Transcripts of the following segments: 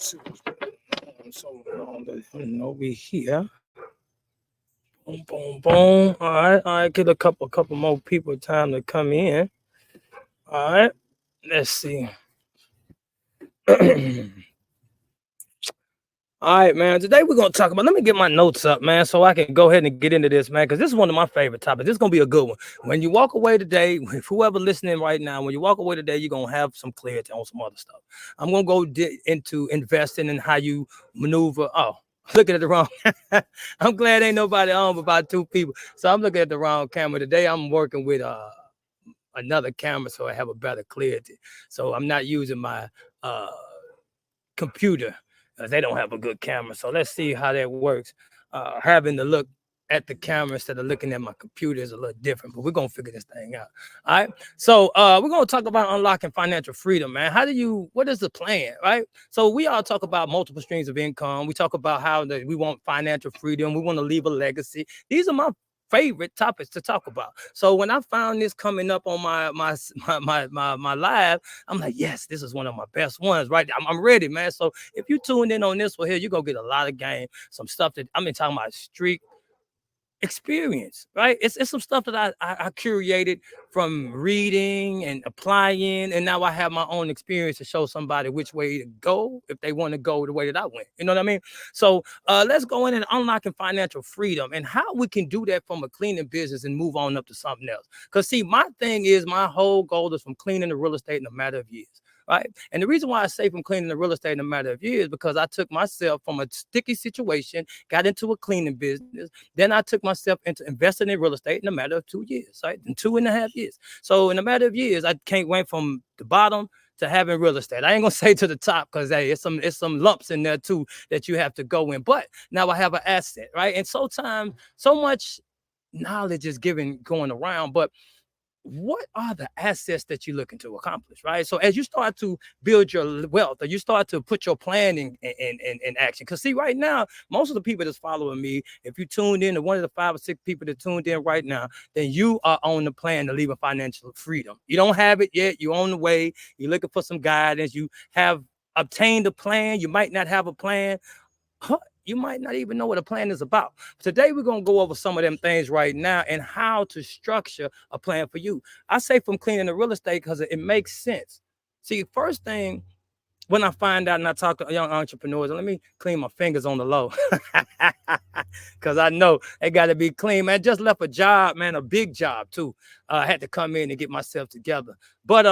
So over here. Boom, boom, boom. All right. Get a couple more people time to come in. All right. Let's see. All right, man. Today we're gonna talk about. Let me get my notes up, man, so I can go ahead and get into this, man, because this is one of my favorite topics. This is gonna be a good one. When you walk away today, if whoever listening right now, when you walk away today, you're gonna have some clarity on some other stuff. I'm gonna go into investing and how you maneuver. Oh, looking at the wrong. I'm glad ain't nobody on but about two people. So I'm looking at the wrong camera today. I'm working with another camera, so I have a better clarity. So I'm not using my computer. They don't have a good camera. So let's see how that works. Having to look at the camera instead of looking at my computer is a little different, but we're going to figure this thing out. All right. So we're going to talk about unlocking financial freedom, man. What is the plan, right? So we all talk about multiple streams of income. We talk about how we want financial freedom. We want to leave a legacy. These are my favorite topics to talk about. So when I found this coming up on my live, I'm like, yes, this is one of my best ones, right? I'm ready, man. So if you tuned in on this one here, you're gonna get a lot of game, some stuff that I've been talking about street experience, right? It's some stuff that I curated from reading and applying, and now I have my own experience to show somebody which way to go if they want to go the way that I went. You know what I mean? So let's go in and unlocking financial freedom and how we can do that from a cleaning business and move on up to something else. Because see, my thing is my whole goal is from cleaning the real estate in a matter of years. Right. And the reason why I say from cleaning the real estate in a matter of years, because I took myself from a sticky situation, got into a cleaning business. Then I took myself into investing in real estate in a matter of 2 years, right? In 2.5 years. So in a matter of years, I can't went from the bottom to having real estate. I ain't gonna say to the top because hey, it's some lumps in there too that you have to go in. But now I have an asset, right? And so much knowledge is going around, but what are the assets that you're looking to accomplish, right? So as you start to build your wealth, or you start to put your plan in action, because see, right now, most of the people that's following me, if you tuned in to one of the 5 or 6 people that tuned in right now, then you are on the plan to leave a financial freedom. You don't have it yet. You're on the way. You're looking for some guidance. You have obtained a plan. You might not have a plan. You might not even know what a plan is about. Today, we're going to go over some of them things right now and how to structure a plan for you. I say from cleaning the real estate because it makes sense. See, first thing, when I find out and I talk to young entrepreneurs, let me clean my fingers on the low because I know they got to be clean, man. Just left a job, man, a big job too. I had to come in and get myself together. But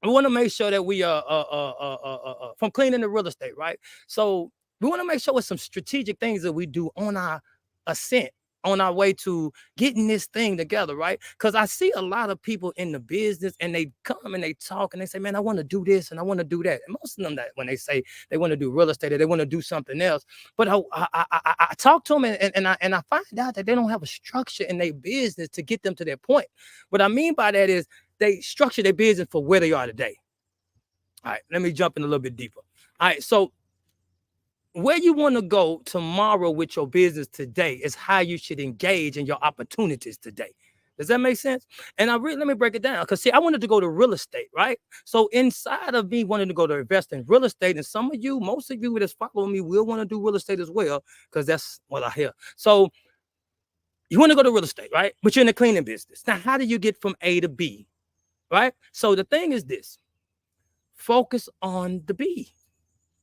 we want to make sure that we from cleaning the real estate, right? So we want to make sure it's some strategic things that we do on our ascent, on our way to getting this thing together, right? Because I see a lot of people in the business and they come and they talk and they say, man, I want to do this and I want to do that. And most of them, that when they say they want to do real estate or they want to do something else, but I talk to them and I find out that they don't have a structure in their business to get them to that point. What I mean by that is they structure their business for where they are today. All right, let me jump in a little bit deeper. All right, so where you want to go tomorrow with your business today is how you should engage in your opportunities today. Does that make sense? And let me break it down. Because see, I wanted to go to real estate, right? So inside of me wanting to go to invest in real estate, and some of you, most of you that's following me will want to do real estate as well, because that's what I hear. So you want to go to real estate, right? But you're in the cleaning business. Now, how do you get from A to B, right? So the thing is this. Focus on the B.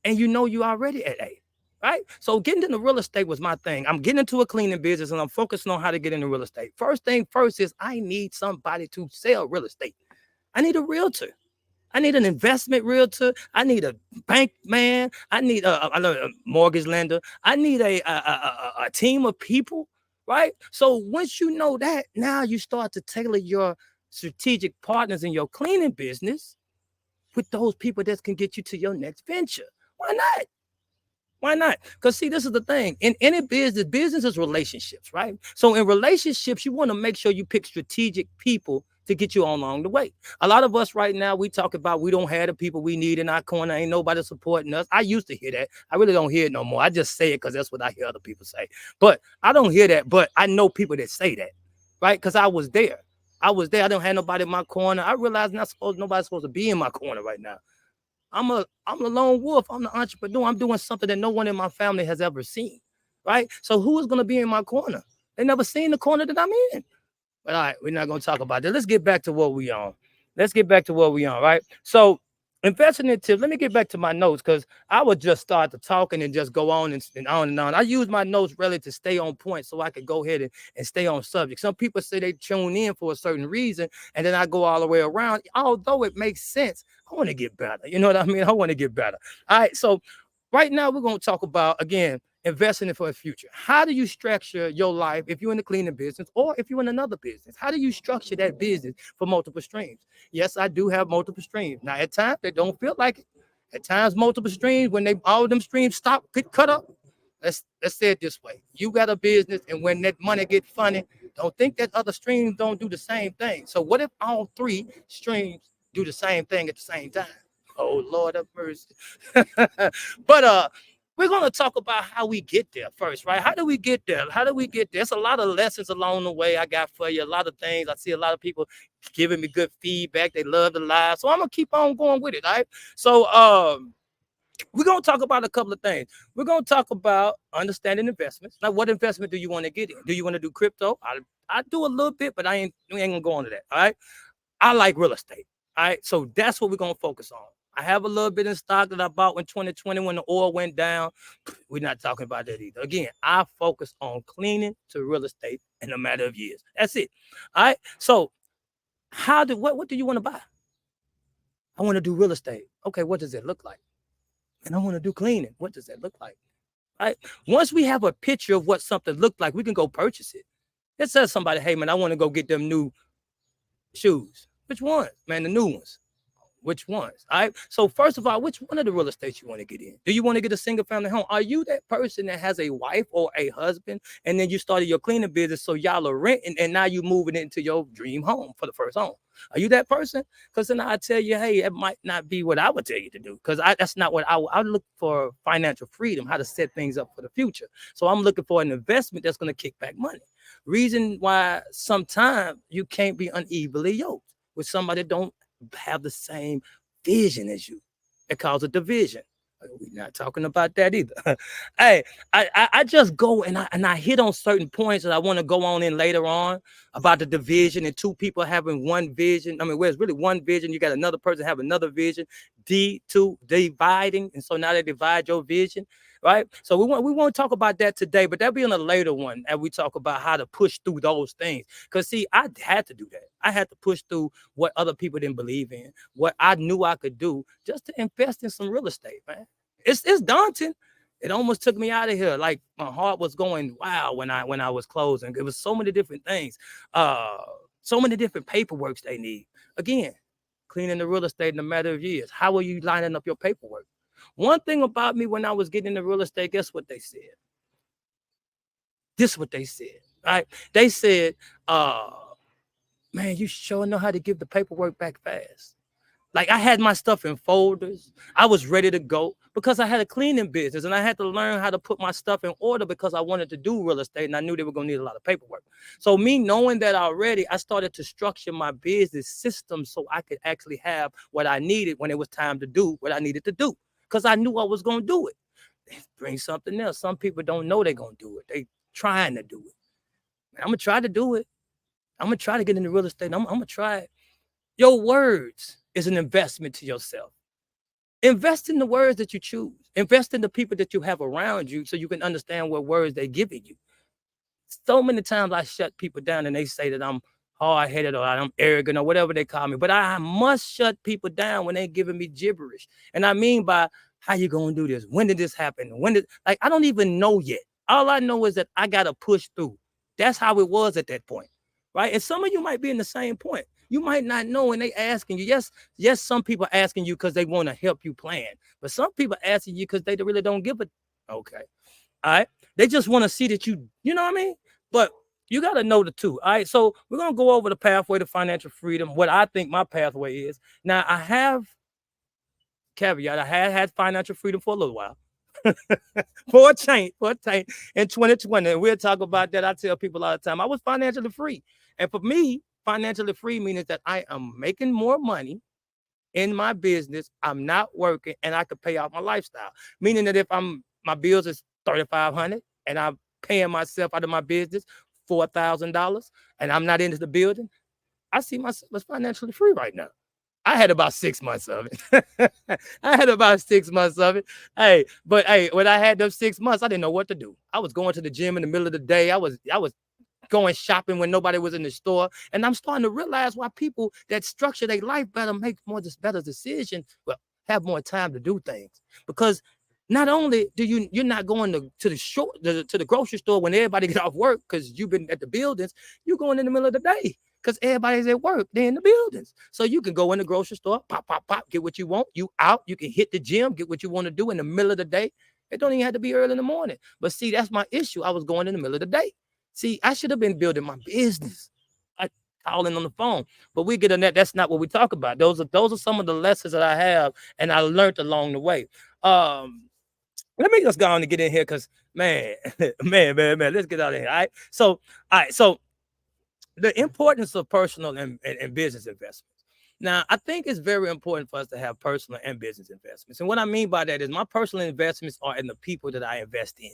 And you know you already at A, right? So getting into real estate was my thing. I'm getting into a cleaning business and I'm focusing on how to get into real estate. First thing first is I need somebody to sell real estate. I need a realtor. I need an investment realtor. I need a bank man. I need a mortgage lender. I need a team of people, right? So once you know that, now you start to tailor your strategic partners in your cleaning business with those people that can get you to your next venture. Why not? Why not? Because see, this is the thing. In any business is relationships, right? So in relationships, you want to make sure you pick strategic people to get you on along the way. A lot of us right now, we talk about we don't have the people we need in our corner. Ain't nobody supporting us. I used to hear that. I really don't hear it no more. I just say it because that's what I hear other people say. But I don't hear that. But I know people that say that, right? Because I was there. I don't have nobody in my corner. I realize nobody's supposed to be in my corner right now. I'm a lone wolf. I'm the entrepreneur. I'm doing something that no one in my family has ever seen. Right. So who is going to be in my corner? They never seen the corner that I'm in. But all right, we're not going to talk about that. Let's get back to what we on. Let's get back to what we on, right? So investing in tips. Let me get back to my notes because I would just start the talking and just go on and on and on. I use my notes really to stay on point so I could go ahead and stay on subject. Some people say they tune in for a certain reason and then I go all the way around. Although it makes sense, I want to get better. You know what I mean? I want to get better. All right. So right now we're going to talk about, again, investing for the future. How do you structure your life if you're in the cleaning business or if you're in another business? How do you structure that business for multiple streams? Yes, I do have multiple streams. Now, at times, they don't feel like it. At times, multiple streams, when they all of them streams stop, get cut up. Let's say it this way. You got a business, and when that money get funny, don't think that other streams don't do the same thing. So what if all three streams do the same thing at the same time? Oh, Lord have mercy. But we're going to talk about how we get there first, right? How do we get there? How do we get there? There's a lot of lessons along the way I got for you, a lot of things. I see a lot of people giving me good feedback. They love the live. So I'm going to keep on going with it, all right? So we're going to talk about a couple of things. We're going to talk about understanding investments. Like, what investment do you want to get in? Do you want to do crypto? I do a little bit, but we ain't going to go into that, all right? I like real estate, all right? So that's what we're going to focus on. I have a little bit in stock that I bought in 2020 when the oil went down. We're not talking about that either. Again, I focus on cleaning to real estate in a matter of years. That's it. All right. So what do you want to buy? I want to do real estate. Okay, what does it look like? And I want to do cleaning. What does that look like? All right. Once we have a picture of what something looked like, we can go purchase it. It says somebody, hey man, I want to go get them new shoes. Which ones? Man, the new ones. Which ones? All right. So first of all, which one of the real estates you want to get in? Do you want to get a single family home? Are you that person that has a wife or a husband, and then you started your cleaning business, so y'all are renting, and now you moving into your dream home for the first home? Are you that person? Because then I tell you, hey, it might not be what I would tell you to do, because that's not what I look for. Financial freedom, how to set things up for the future. So I'm looking for an investment that's going to kick back money. Reason why sometimes you can't be unevenly yoked with somebody that don't have the same vision as you. It calls it division. We're not talking about that either. Hey, I just go and I hit on certain points that I want to go on in later on about the division and two people having one vision. I mean, where it's really one vision, you got another person have another vision. Two dividing, and so now they divide your vision, right? So we want to talk about that today, but that'll be in a later one as we talk about how to push through those things. Because see, I had to do that. I had to push through what other people didn't believe in, what I knew I could do, just to invest in some real estate, man. It's daunting. It almost took me out of here. Like my heart was going wow when I was closing. It was so many different things, so many different paperworks they need. Again, cleaning the real estate in a matter of years. How are you lining up your paperwork? One thing about me when I was getting into real estate, guess what they said? This is what they said. Right? They said, man, you sure know how to give the paperwork back fast. Like I had my stuff in folders. I was ready to go because I had a cleaning business and I had to learn how to put my stuff in order because I wanted to do real estate and I knew they were going to need a lot of paperwork. So me knowing that already, I started to structure my business system so I could actually have what I needed when it was time to do what I needed to do because I knew I was going to do it. They bring something else. Some people don't know they're going to do it. They trying to do it. I'm going to try to do it. I'm going to try to get into real estate. I'm going to try it. Your words is an investment to yourself. Invest in the words that you choose. Invest in the people that you have around you so you can understand what words they're giving you. So many times I shut people down and they say that I'm hard-headed or I'm arrogant or whatever they call me. But I must shut people down when they're giving me gibberish. And I mean by, how you going to do this? When did this happen? Like, I don't even know yet. All I know is that I got to push through. That's how it was at that point, right? And some of you might be in the same point. You might not know when they asking you. Yes, some people asking you because they want to help you plan. But some people asking you because they really don't give a, okay. All right. They just want to see that you know what I mean? But you got to know the two. All right. So we're going to go over the pathway to financial freedom, what I think my pathway is. Now, I have caveat. I had financial freedom for a little while. for a change in 2020. And we'll talk about that. I tell people all the time, I was financially free. And for me, financially free means that I am making more money in my business, I'm not working, and I could pay off my lifestyle. Meaning that if my bills is 3,500 and I'm paying myself out of my business $4,000 and I'm not into the building, I see myself as financially free right now. I had about 6 months of it. I had about 6 months of it. Hey, but hey, when I had those 6 months, I didn't know what to do. I was going to the gym in the middle of the day. I was going shopping when nobody was in the store. And I'm starting to realize why people that structure their life better make more just better decisions, well, have more time to do things. Because not only do you're not going to the short to the grocery store when everybody get off work because you've been at the buildings, you're going in the middle of the day because everybody's at work, they're in the buildings. So you can go in the grocery store, pop, pop, pop, get what you want, you out, you can hit the gym, get what you want to do in the middle of the day. It don't even have to be early in the morning. But see, that's my issue. I was going in the middle of the day. See, I should have been building my business. I calling on the phone, but we get on that. That's not what we talk about. Those are some of the lessons that I have and I learned along the way. Let me just go on and get in here because man, man, let's get out of here. All right. So the importance of personal and business investments. Now, I think it's very important for us to have personal and business investments. And what I mean by that is my personal investments are in the people that I invest in.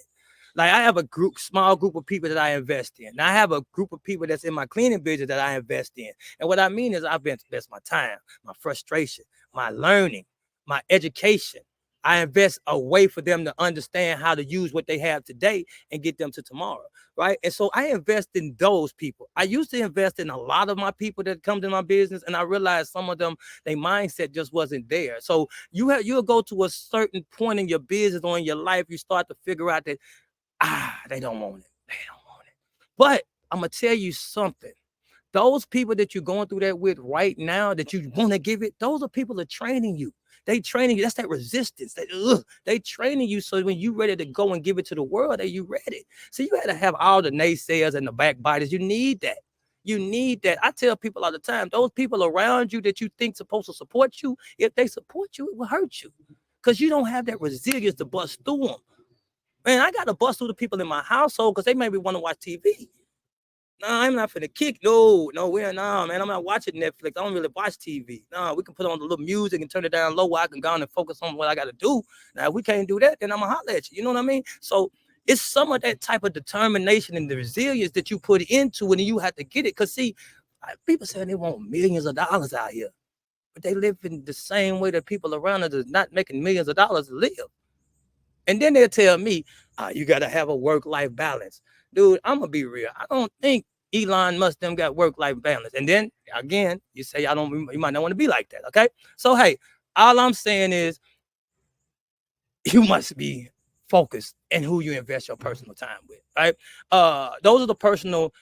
Like I have a small group of people that I invest in. Now I have a group of people that's in my cleaning business that I invest in. And what I mean is I've invest my time, my frustration, my learning, my education. I invest a way for them to understand how to use what they have today and get them to tomorrow. Right. And so I invest in those people. I used to invest in a lot of my people that come to my business, and I realized some of them, their mindset just wasn't there. So you'll go to a certain point in your business or in your life, you start to figure out that they don't want it. They don't want it. But I'm gonna tell you something. Those people that you're going through that with right now, that you want to give it, those are people that are training you. They training you. That's that resistance. They training you so when you ready to go and give it to the world, that you ready. So you had to have all the naysayers and the backbiters. You need that. You need that. I tell people all the time, those people around you that you think supposed to support you, if they support you, it will hurt you because you don't have that resilience to bust through them. Man, I got to bust through the people in my household because they maybe want to watch TV. No, I'm not for the kick. No, man. I'm not watching Netflix. I don't really watch TV. No, we can put on the little music and turn it down low where I can go on and focus on what I got to do. Now, if we can't do that, then I'm going to holler at you. You know what I mean? So it's some of that type of determination and the resilience that you put into it, and you have to get it. Because, see, people say they want millions of dollars out here, but they live in the same way that people around us is not making millions of dollars to live. And then they'll tell me, you got to have a work-life balance. Dude, I'm going to be real. I don't think Elon Musk them got work-life balance. And then, again, you say, you might not want to be like that, okay? So, hey, all I'm saying is you must be focused in who you invest your personal time with, right? Those are the personal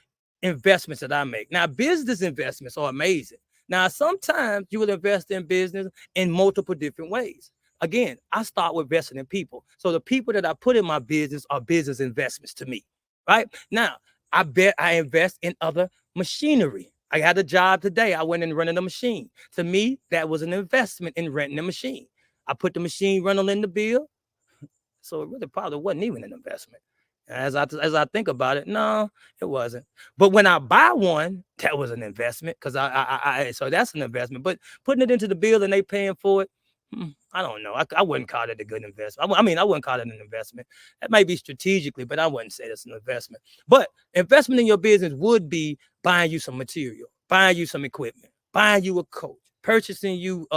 investments that I make. Now, business investments are amazing. Now, sometimes you will invest in business in multiple different ways. Again, I start with investing in people. So the people that I put in my business are business investments to me, right? Now, I bet I invest in other machinery. I had a job today. I went and rented a machine. To me, that was an investment in renting a machine. I put the machine rental in the bill. So it really probably wasn't even an investment. As I think about it, no, it wasn't. But when I buy one, that was an investment because so that's an investment. But putting it into the bill and they paying for it, I don't know. I wouldn't call it a good investment. I mean, I wouldn't call it an investment. That may be strategically, but I wouldn't say that's an investment. But investment in your business would be buying you some material, buying you some equipment, buying you a coach, purchasing you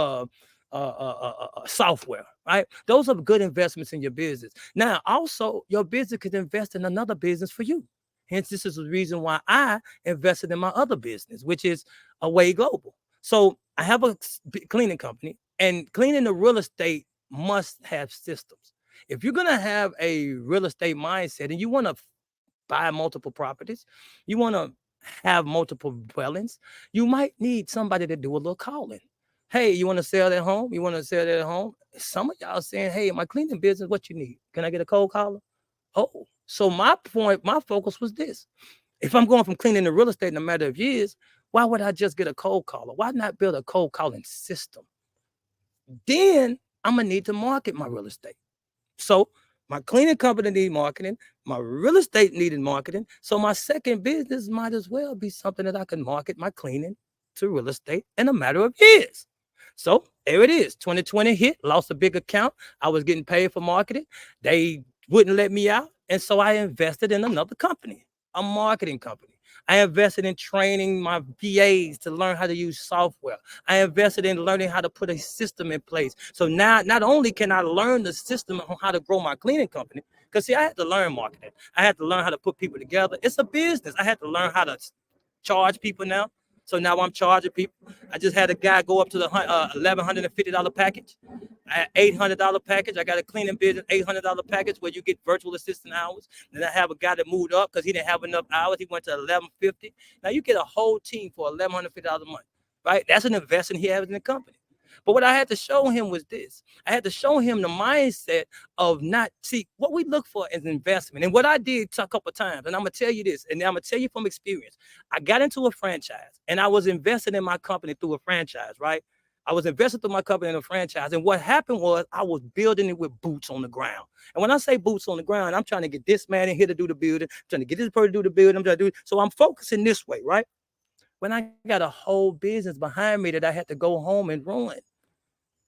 software, right? Those are good investments in your business. Now, also, your business could invest in another business for you. Hence, this is the reason why I invested in my other business, which is W.A.D.E Global. So I have a cleaning company, and cleaning the real estate must have systems. If you're going to have a real estate mindset and you want to buy multiple properties, you want to have multiple dwellings, you might need somebody to do a little calling. Hey, you want to sell that home? You want to sell that home? Some of y'all saying, hey, my cleaning business, what you need? Can I get a cold caller? Oh, so my focus was this. If I'm going from cleaning to real estate in a matter of years, why would I just get a cold caller? Why not build a cold calling system? Then I'm going to need to market my real estate. So my cleaning company need marketing. My real estate needed marketing. So my second business might as well be something that I can market my cleaning to real estate in a matter of years. So there it is. 2020 hit, lost a big account. I was getting paid for marketing. They wouldn't let me out. And so I invested in another company, a marketing company. I invested in training my VAs to learn how to use software. I invested in learning how to put a system in place. So now, not only can I learn the system on how to grow my cleaning company, because see, I had to learn marketing. I had to learn how to put people together. It's a business. I had to learn how to charge people now. So now I'm charging people. I just had a guy go up to the $1,150 package, $800 package. I got a cleaning business $800 package where you get virtual assistant hours. Then I have a guy that moved up because he didn't have enough hours. He went to 1150. Now you get a whole team for $1,150 a month, right? That's an investment he has in the company. But what I had to show him was this. I had to show him the mindset of not see what we look for is investment. And what I did a couple of times, and I'm gonna tell you this, and I'm gonna tell you from experience. I got into a franchise and I was investing in my company through a franchise, right? I was investing through my company in a franchise. And what happened was I was building it with boots on the ground. And when I say boots on the ground, I'm trying to get this man in here to do the building, I'm trying to get this person to do the building, I'm trying to do it. So I'm focusing this way, right? When I got a whole business behind me that I had to go home and run.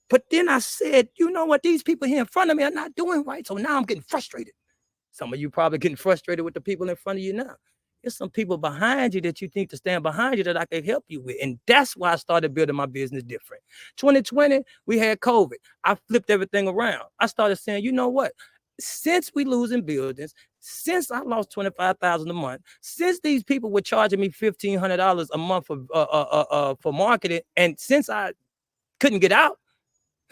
But then I said, you know what? These people here in front of me are not doing right. So now I'm getting frustrated. Some of you probably getting frustrated with the people in front of you now. There's some people behind you that you think to stand behind you that I can help you with. And that's why I started building my business different. 2020, we had COVID. I flipped everything around. I started saying, you know what? Since we losing buildings, since I lost 25,000 a month, since these people were charging me $1,500 a month for marketing, and since I couldn't get out,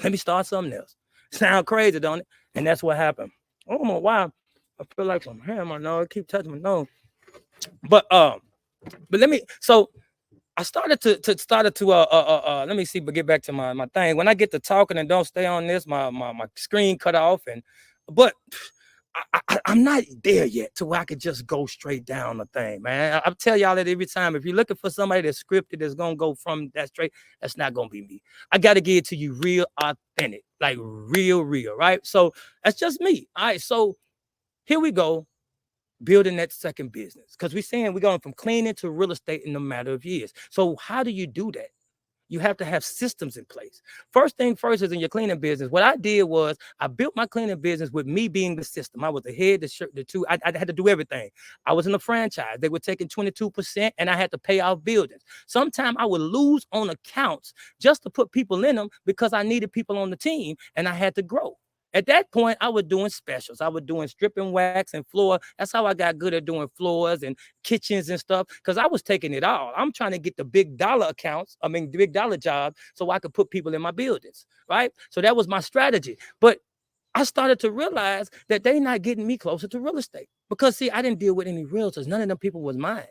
let me start something else. Sound crazy, don't it? And that's what happened. I don't know why. I feel like some hair in my nose. I keep touching my nose. But let me. So I started to let me see, but get back to my thing. When I get to talking and don't stay on this, my screen cut off, and but I'm not there yet to where I could just go straight down the thing, man. I tell y'all that every time. If you're looking for somebody that's scripted, that's gonna go from that straight, that's not gonna be me. I gotta get it to you real authentic, like real, right? So that's just me. All right, so here we go, building that second business. Because we're saying we're going from cleaning to real estate in a matter of years. So how do you do that? You have to have systems in place. First thing first is in your cleaning business. What I did was I built my cleaning business with me being the system. I was the head, the shirt, the two. I had to do everything. I was in a franchise. They were taking 22%, and I had to pay off buildings. Sometimes I would lose on accounts just to put people in them because I needed people on the team, and I had to grow. At that point, I was doing specials. I was doing stripping, wax, and floor. That's how I got good at doing floors and kitchens and stuff, because I was taking it all. I'm trying to get the big dollar accounts, the big dollar jobs, so I could put people in my buildings, right? So that was my strategy. But I started to realize that they not getting me closer to real estate because, see, I didn't deal with any realtors. None of them people was mine.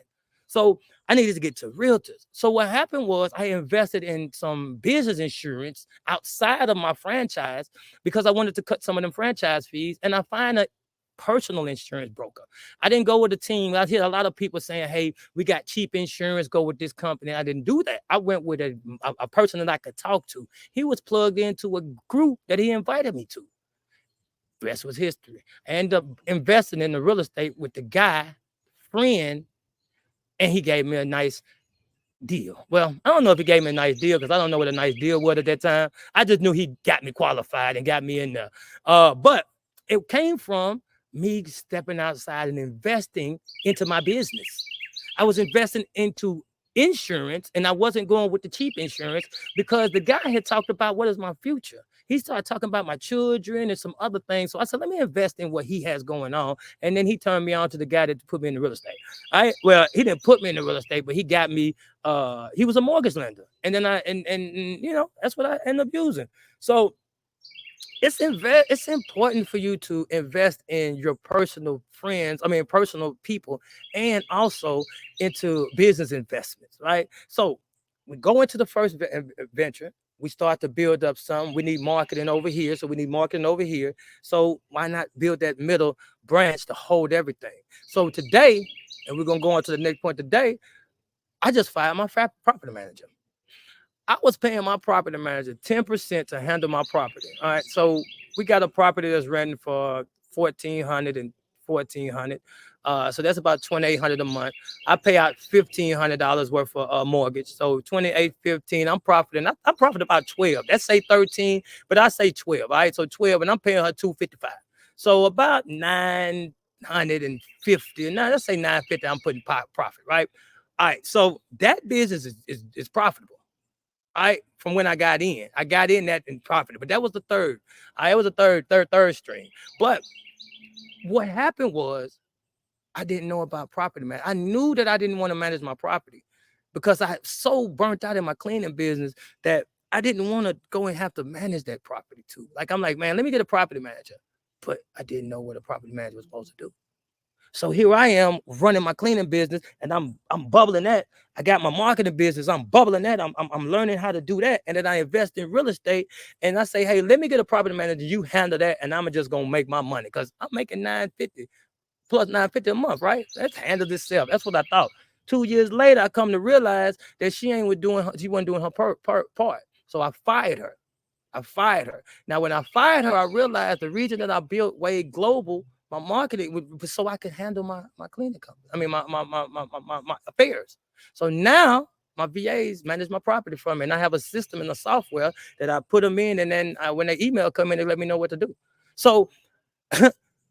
So I needed to get to realtors. So what happened was I invested in some business insurance outside of my franchise because I wanted to cut some of them franchise fees, and I find a personal insurance broker. I didn't go with a team. I hear a lot of people saying, hey, we got cheap insurance, go with this company. I didn't do that. I went with a person that I could talk to. He was plugged into a group that he invited me to. The rest was history. I ended up investing in the real estate with the guy, friend, and he gave me a nice deal. Well, I don't know if he gave me a nice deal because I don't know what a nice deal was at that time. I just knew he got me qualified and got me in there. But it came from me stepping outside and investing into my business. I was investing into insurance, and I wasn't going with the cheap insurance because the guy had talked about what is my future. He started talking about my children and some other things. So I said, let me invest in what he has going on. And then he turned me on to the guy that put me in the real estate. Well, he didn't put me in the real estate, but he got me. He was a mortgage lender. And then that's what I ended up using. So it's important for you to invest in your personal people, and also into business investments, right? So we go into the first venture. We start to build up some. We need marketing over here, so we need marketing over here. So why not build that middle branch to hold everything? So today, and we're gonna go on to the next point today. I just fired my property manager. I was paying my property manager 10% to handle my property. All right. So we got a property that's renting for $1,450 $1,400. So that's about $2,800 a month. I pay out $1,500 worth of mortgage. So 28, 15. I'm profiting. I profit about 12. Let's say 13, but I say 12. All right. So 12, and I'm paying her 255. So about 950. Now let's say 950. I'm putting profit, right? All right. So that business is profitable. All right, from when I got in that in profit, but that was the third. It was a third stream. But what happened was I didn't know about property, man. I knew that I didn't want to manage my property because I so burnt out in my cleaning business that I didn't want to go and have to manage that property too. Like I'm like, man, let me get a property manager, but I didn't know what a property manager was supposed to do. So here I am running my cleaning business, and I'm bubbling that. I got my marketing business. I'm bubbling that. I'm learning how to do that, and then I invest in real estate. And I say, hey, let me get a property manager. You handle that, and I'm just gonna make my money because I'm making $950 plus $950 a month, right? That's handled itself. That's what I thought. 2 years later, I come to realize that she wasn't doing her part. So I fired her. Now, when I fired her, I realized the reason that I built W.A.D.E Global, my marketing, was so I could handle my cleaning company. I mean, my affairs. So now my VAs manage my property for me, and I have a system in the software that I put them in, and then when they email come in, they let me know what to do. So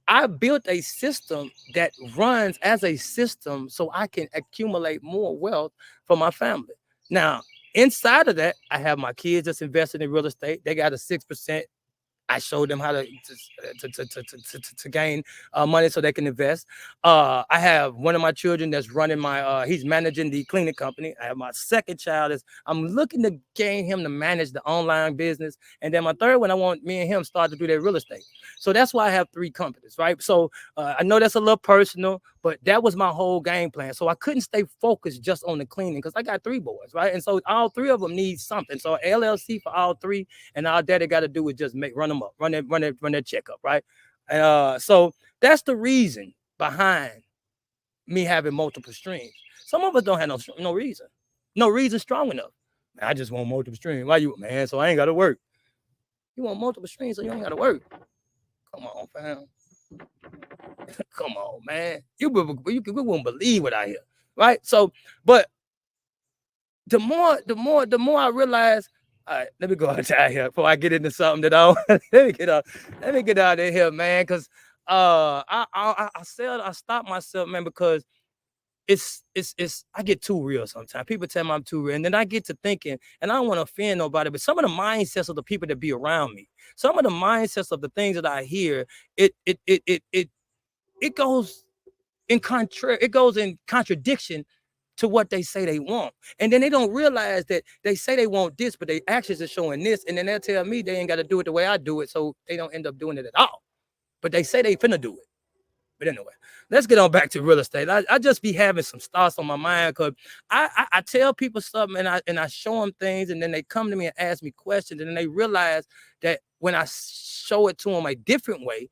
I built a system that runs as a system so I can accumulate more wealth for my family. Now, inside of that, I have my kids that's invested in real estate. They got a 6%. I showed them how to gain money so they can invest. I have one of my children that's running he's managing the cleaning company. I have my second child I'm looking to gain him to manage the online business. And then my third one, I want me and him start to do that real estate. So that's why I have 3 companies, right? So I know that's a little personal, but that was my whole game plan. So I couldn't stay focused just on the cleaning because I got 3 boys, right? And so all 3 of them need something. So LLC for all 3, and all daddy got to do is just run them up, run their checkup, right? So that's the reason behind me having multiple streams. Some of us don't have no reason strong enough. Man, I just want multiple streams. Why you, man? So I ain't got to work. You want multiple streams, so you ain't got to work. Come on, fam. Come on, man. You won't believe what I hear, right? So, but the more I realize, all right, let me go out here before I get into something that I don't. Let me get out of here, man, because I stop myself, man, because it's I get too real sometimes. People tell me I'm too real, and then I get to thinking, and I don't want to offend nobody, but some of the mindsets of the people that be around me, some of the mindsets of the things that I hear, it goes it goes in contradiction to what they say they want. And then they don't realize that they say they want this, but their actions are showing this. And then they'll tell me they ain't got to do it the way I do it. So they don't end up doing it at all. But they say they finna do it. But anyway, let's get on back to real estate. I just be having some thoughts on my mind because I tell people something and I show them things, and then they come to me and ask me questions, and then they realize that when I show it to them a different way,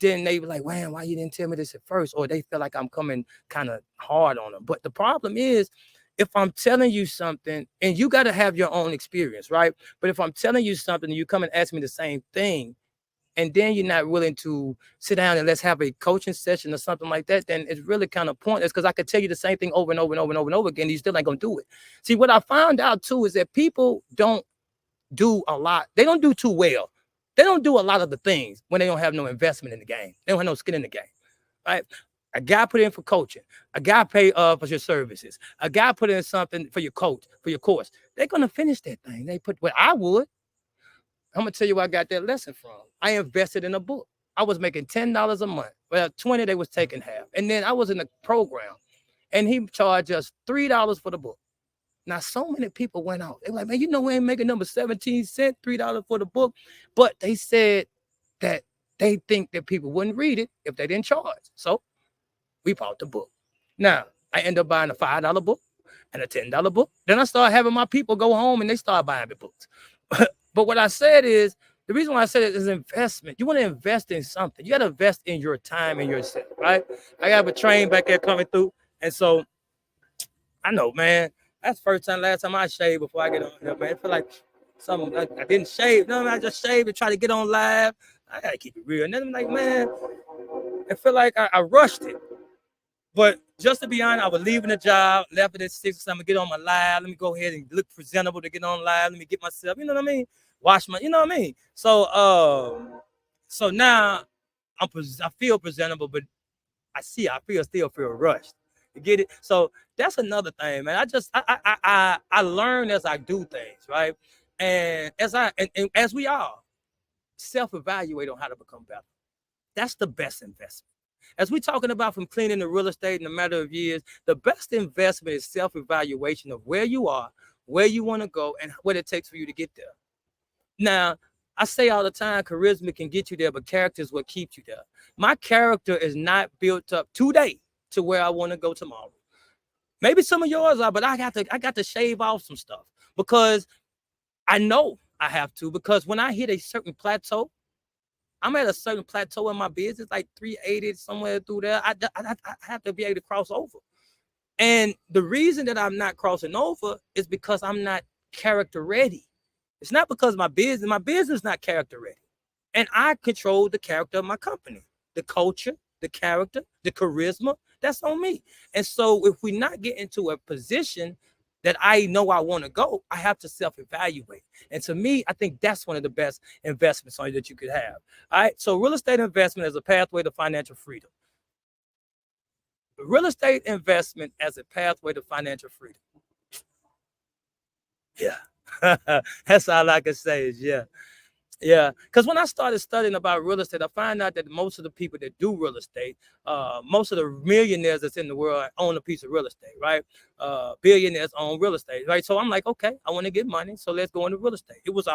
then they be like, man, why you didn't tell me this at first? Or they feel like I'm coming kind of hard on them. But the problem is, if I'm telling you something, and you got to have your own experience, right? But if I'm telling you something and you come and ask me the same thing, and then you're not willing to sit down and let's have a coaching session or something like that, then it's really kind of pointless, because I could tell you the same thing over and over and over and over and over again, and you still ain't gonna do it. See, what I found out too is that people don't do a lot. They don't do too well. They don't do a lot of the things when they don't have no investment in the game. They don't have no skin in the game, right? A guy put in for coaching. A guy pay for your services. A guy put in something for your coach, for your course. They're gonna finish that thing. They put what I would. I'm gonna tell you where I got that lesson from. I invested in a book. I was making $10 a month. Well, 20, they was taking half. And then I was in a program, and he charged us $3 for the book. Now, so many people went out. They were like, man, we ain't making number 17 cents, $3 for the book. But they said that they think that people wouldn't read it if they didn't charge. So we bought the book. Now, I end up buying a $5 book and a $10 book. Then I started having my people go home and they start buying the books. But what I said is, the reason why I said it is investment. You want to invest in something. You got to invest in your time and yourself, right? I have a train back there coming through. And so I know, man, that's last time I shaved before I get on here, man. I feel like something I didn't shave. No, man, I just shaved and try to get on live. I got to keep it real. And then I'm like, man, It felt like I rushed it. But just to be honest, I was leaving the job, left it at 6 or something, get on my live. Let me go ahead and look presentable to get on live. Let me get myself, you know what I mean? Wash my, you know what I mean? So now I feel presentable, but still feel rushed. You get it? So that's another thing, man. I learn as I do things, right? And and as we all self-evaluate on how to become better. That's the best investment. As we're talking about from cleaning to real estate in a matter of years, the best investment is self-evaluation of where you are, where you want to go, and what it takes for you to get there. Now, I say all the time, charisma can get you there, but character is what keeps you there. My character is not built up today to where I want to go tomorrow. Maybe some of yours are, but I got to shave off some stuff because I know I have to. Because when I hit a certain plateau, I'm at a certain plateau in my business, like 380 somewhere through there. I have to be able to cross over. And the reason that I'm not crossing over is because I'm not character ready. It's not because my business is not character ready. And I control the character of my company, the culture, the character, the charisma. That's on me. And so if we not get into a position that I know I want to go, I have to self-evaluate. And to me, I think that's one of the best investments that you could have. All right. So real estate investment is a pathway to financial freedom. Real estate investment as a pathway to financial freedom. Yeah. That's all I can say is yeah. Yeah, because when I started studying about real estate, I find out that most of the people that do real estate, most of the millionaires that's in the world own a piece of real estate, right? Billionaires own real estate, right? So I'm like, okay, I want to get money, so let's go into real estate. It's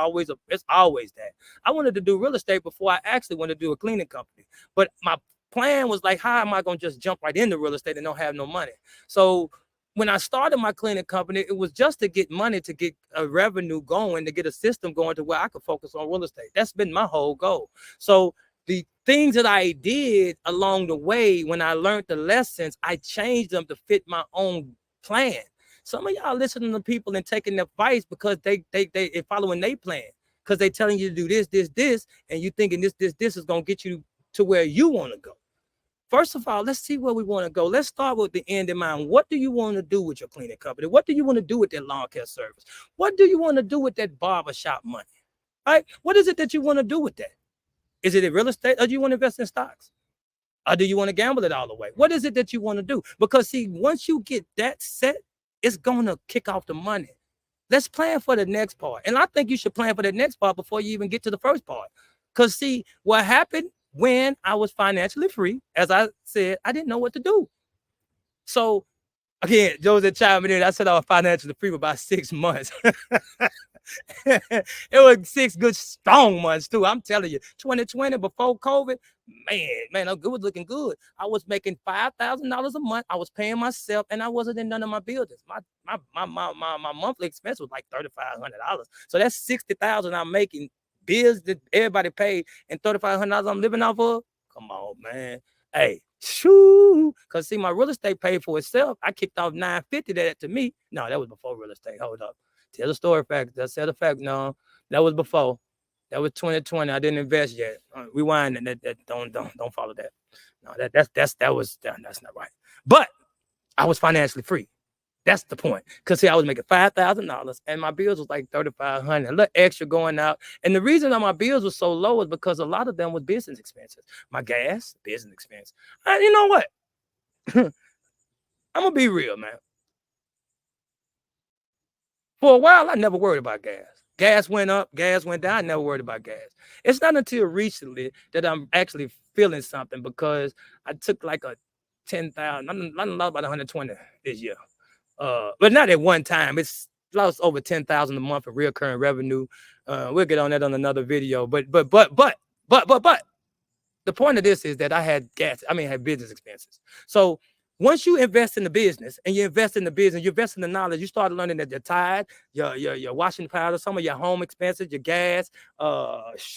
always that. I wanted to do real estate before I actually wanted to do a cleaning company, but my plan was like, how am I going to just jump right into real estate and don't have no money? So when I started my cleaning company, it was just to get money, to get a revenue going, to get a system going to where I could focus on real estate. That's been my whole goal. So the things that I did along the way, when I learned the lessons, I changed them to fit my own plan. Some of y'all listening to people and taking advice because they following their plan, because they telling you to do this, and you thinking this is gonna get you to where you want to go. First of all, let's see where we want to go. Let's start with the end in mind. What do you want to do with your cleaning company? What do you want to do with that lawn care service? What do you want to do with that barbershop money? All right? What is it that you want to do with that? Is it in real estate, or do you want to invest in stocks? Or do you want to gamble it all the way? What is it that you want to do? Because see, once you get that set, it's going to kick off the money. Let's plan for the next part. And I think you should plan for the next part before you even get to the first part. Because see, what happened when I was financially free, as I said, I didn't know what to do. So again, Joseph chimed in. I said I was financially free for about 6 months. It was 6 good, strong months too. I'm telling you, 2020 before COVID, man, it was looking good. I was making $5,000 a month. I was paying myself, and I wasn't in none of my buildings. My monthly expense was like $3,500. So that's $60,000 I'm making. Bills that everybody paid, and $3,500 I'm living off of. Come on, man. Hey, shoo. Because see, my real estate paid for itself. I kicked off $950 that to me. No, that was before real estate. Hold up. Tell the story fact. That's the fact. No, that was before. That was 2020. I didn't invest yet. Rewind and don't follow that. No, that's not right. But I was financially free. That's the point. Because see, I was making $5,000 and my bills was like $3,500, a little extra going out. And the reason that my bills were so low is because a lot of them was business expenses. My gas, business expense. And you know what? I'm gonna be real, man. For a while, I never worried about gas. Gas went up, gas went down. I never worried about gas. It's not until recently that I'm actually feeling something, because I took like a 10,000. I lost about 120 this year. But not at one time. It's lost over 10,000 a month of recurring revenue. We'll get on that on another video. But the point of this is that I had business expenses. So once you invest in the business, and you invest in the business, you invest in the knowledge, you start learning that your tide, your washing powder, some of your home expenses, your gas,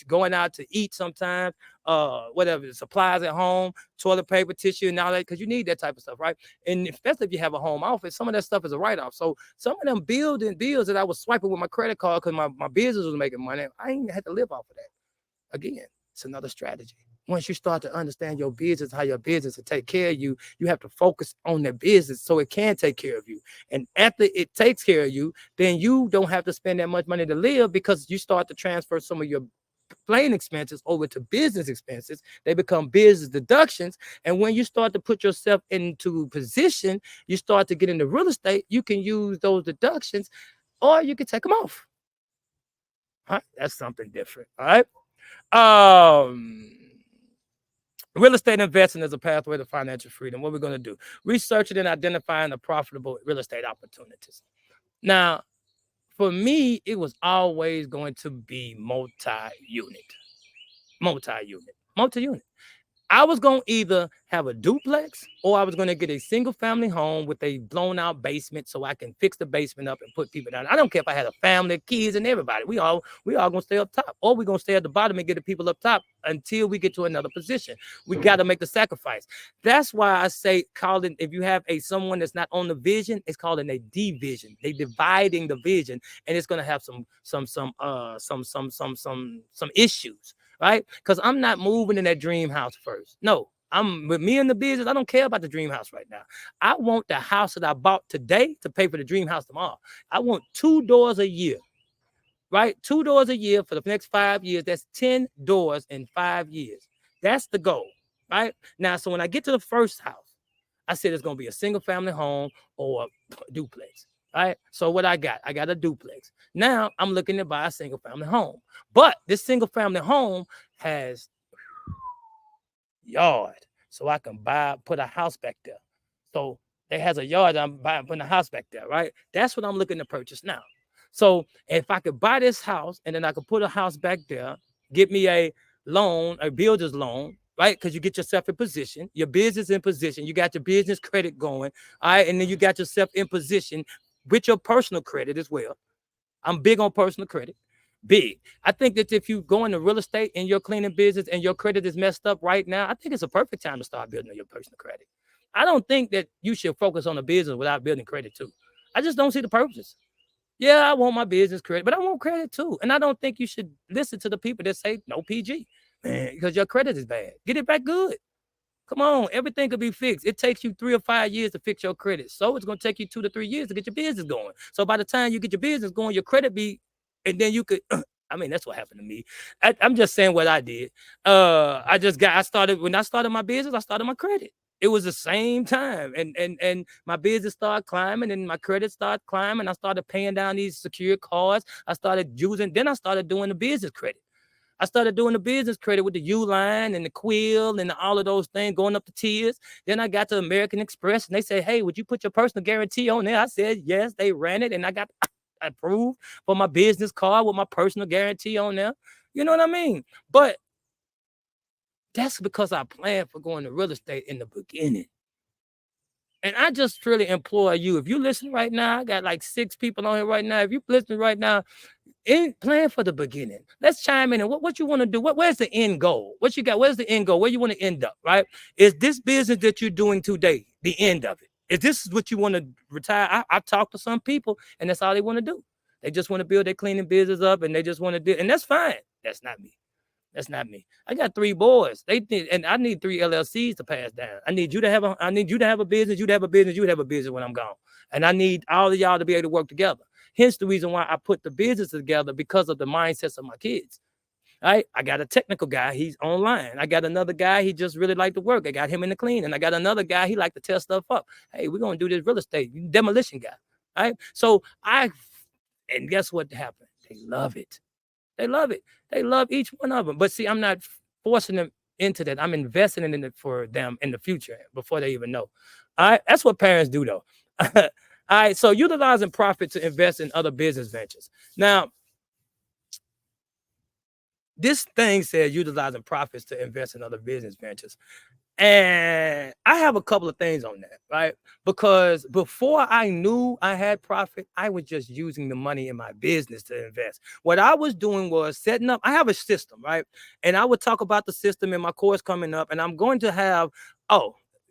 going out to eat sometimes, whatever, supplies at home, toilet paper, tissue, and all that, because you need that type of stuff, right? And especially if you have a home office, some of that stuff is a write-off. So some of them bills that I was swiping with my credit card because my business was making money, I ain't had to live off of that. Again, it's another strategy. Once you start to understand your business, how your business will take care of you, you have to focus on the business so it can take care of you. And after it takes care of you, then you don't have to spend that much money to live, because you start to transfer some of your plain expenses over to business expenses. They become business deductions. And when you start to put yourself into position, you start to get into real estate, you can use those deductions, or you can take them off. All right? That's something different. All right. Real estate investing is a pathway to financial freedom. What we're going to do: researching and identifying the profitable real estate opportunities. Now, for me, it was always going to be multi-unit. I was going to either have a duplex, or I was going to get a single family home with a blown out basement so I can fix the basement up and put people down. I don't care if I had a family, kids, and everybody. We all going to stay up top, or we're going to stay at the bottom and get the people up top until we get to another position. We got to make the sacrifice. That's why I say, call it, if you have someone that's not on the vision, it's called a division. They dividing the vision, and it's going to have some issues. Right? Because I'm not moving in that dream house first. No, I'm with me in the business. I don't care about the dream house right now. I want the house that I bought today to pay for the dream house tomorrow. I want 2 doors a year, right? 2 doors a year for the next 5 years. That's 10 doors in 5 years. That's the goal, right? Now, so when I get to the first house, I said it's going to be a single family home or a duplex. Right. So what I got a duplex. Now I'm looking to buy a single family home, but this single family home has yard, so I can put a house back there. So it has a yard. I'm putting a house back there. Right. That's what I'm looking to purchase now. So if I could buy this house and then I could put a house back there, get me a loan, a builder's loan, right? Because you get yourself in position, your business in position, you got your business credit going, all right, and then you got yourself in position with your personal credit as well. I'm big on personal credit. Big. I think that if you go into real estate and your cleaning business and your credit is messed up right now, I think it's a perfect time to start building your personal credit. I don't think that you should focus on a business without building credit too. I just don't see the purpose. Yeah, I want my business credit, but I want credit too. And I don't think you should listen to the people that say no PG, man, because your credit is bad. Get it back good. Come on, everything could be fixed. It takes you 3 or 5 years to fix your credit. So it's going to take you 2 to 3 years to get your business going. So by the time you get your business going, your credit be, and then you could, I mean, that's what happened to me. I'm just saying what I did. When I started my business, I started my credit. It was the same time. And my business started climbing and my credit started climbing. I started paying down these secure cards. Then I started doing the business credit. I started doing the business credit with the U-line and the Quill and all of those things going up the tiers. Then I got to American Express and they said, hey, would you put your personal guarantee on there? I said, yes. They ran it and I got approved for my business card with my personal guarantee on there. You know what I mean? But that's because I planned for going to real estate in the beginning. And I just really implore you, if you listen right now, I got like 6 people on here right now. If you listen right now, plan for the beginning. Let's chime in and what you want to do. Where's the end goal? What you got? Where's the end goal? Where you want to end up, right? Is this business that you're doing today the end of it? Is this what you want to retire? I've talked to some people and that's all they want to do. They just want to build their cleaning business up and they just want to do, and that's fine. That's not me. That's not me. I got 3 boys. And I need 3 LLCs to pass down. I need you to have a business. You'd have a business. You'd have a business when I'm gone. And I need all of y'all to be able to work together. Hence the reason why I put the business together, because of the mindsets of my kids. Right? I got a technical guy. He's online. I got another guy. He just really liked to work. I got him in the cleaning. I got another guy. He liked to test stuff up. Hey, we're going to do this real estate demolition guy. Right? So and guess what happened? They love it. They love it. They love each one of them. But see, I'm not forcing them into that. I'm investing in it for them in the future before they even know. All right. That's what parents do, though. All right. So utilizing profit to invest in other business ventures. Now, this thing says utilizing profits to invest in other business ventures. And I have a couple of things on that, right? Because before I knew I had profit, I was just using the money in my business to invest. What I was doing was setting up, I have a system, right? And I would talk about the system in my course coming up, and I'm going to have,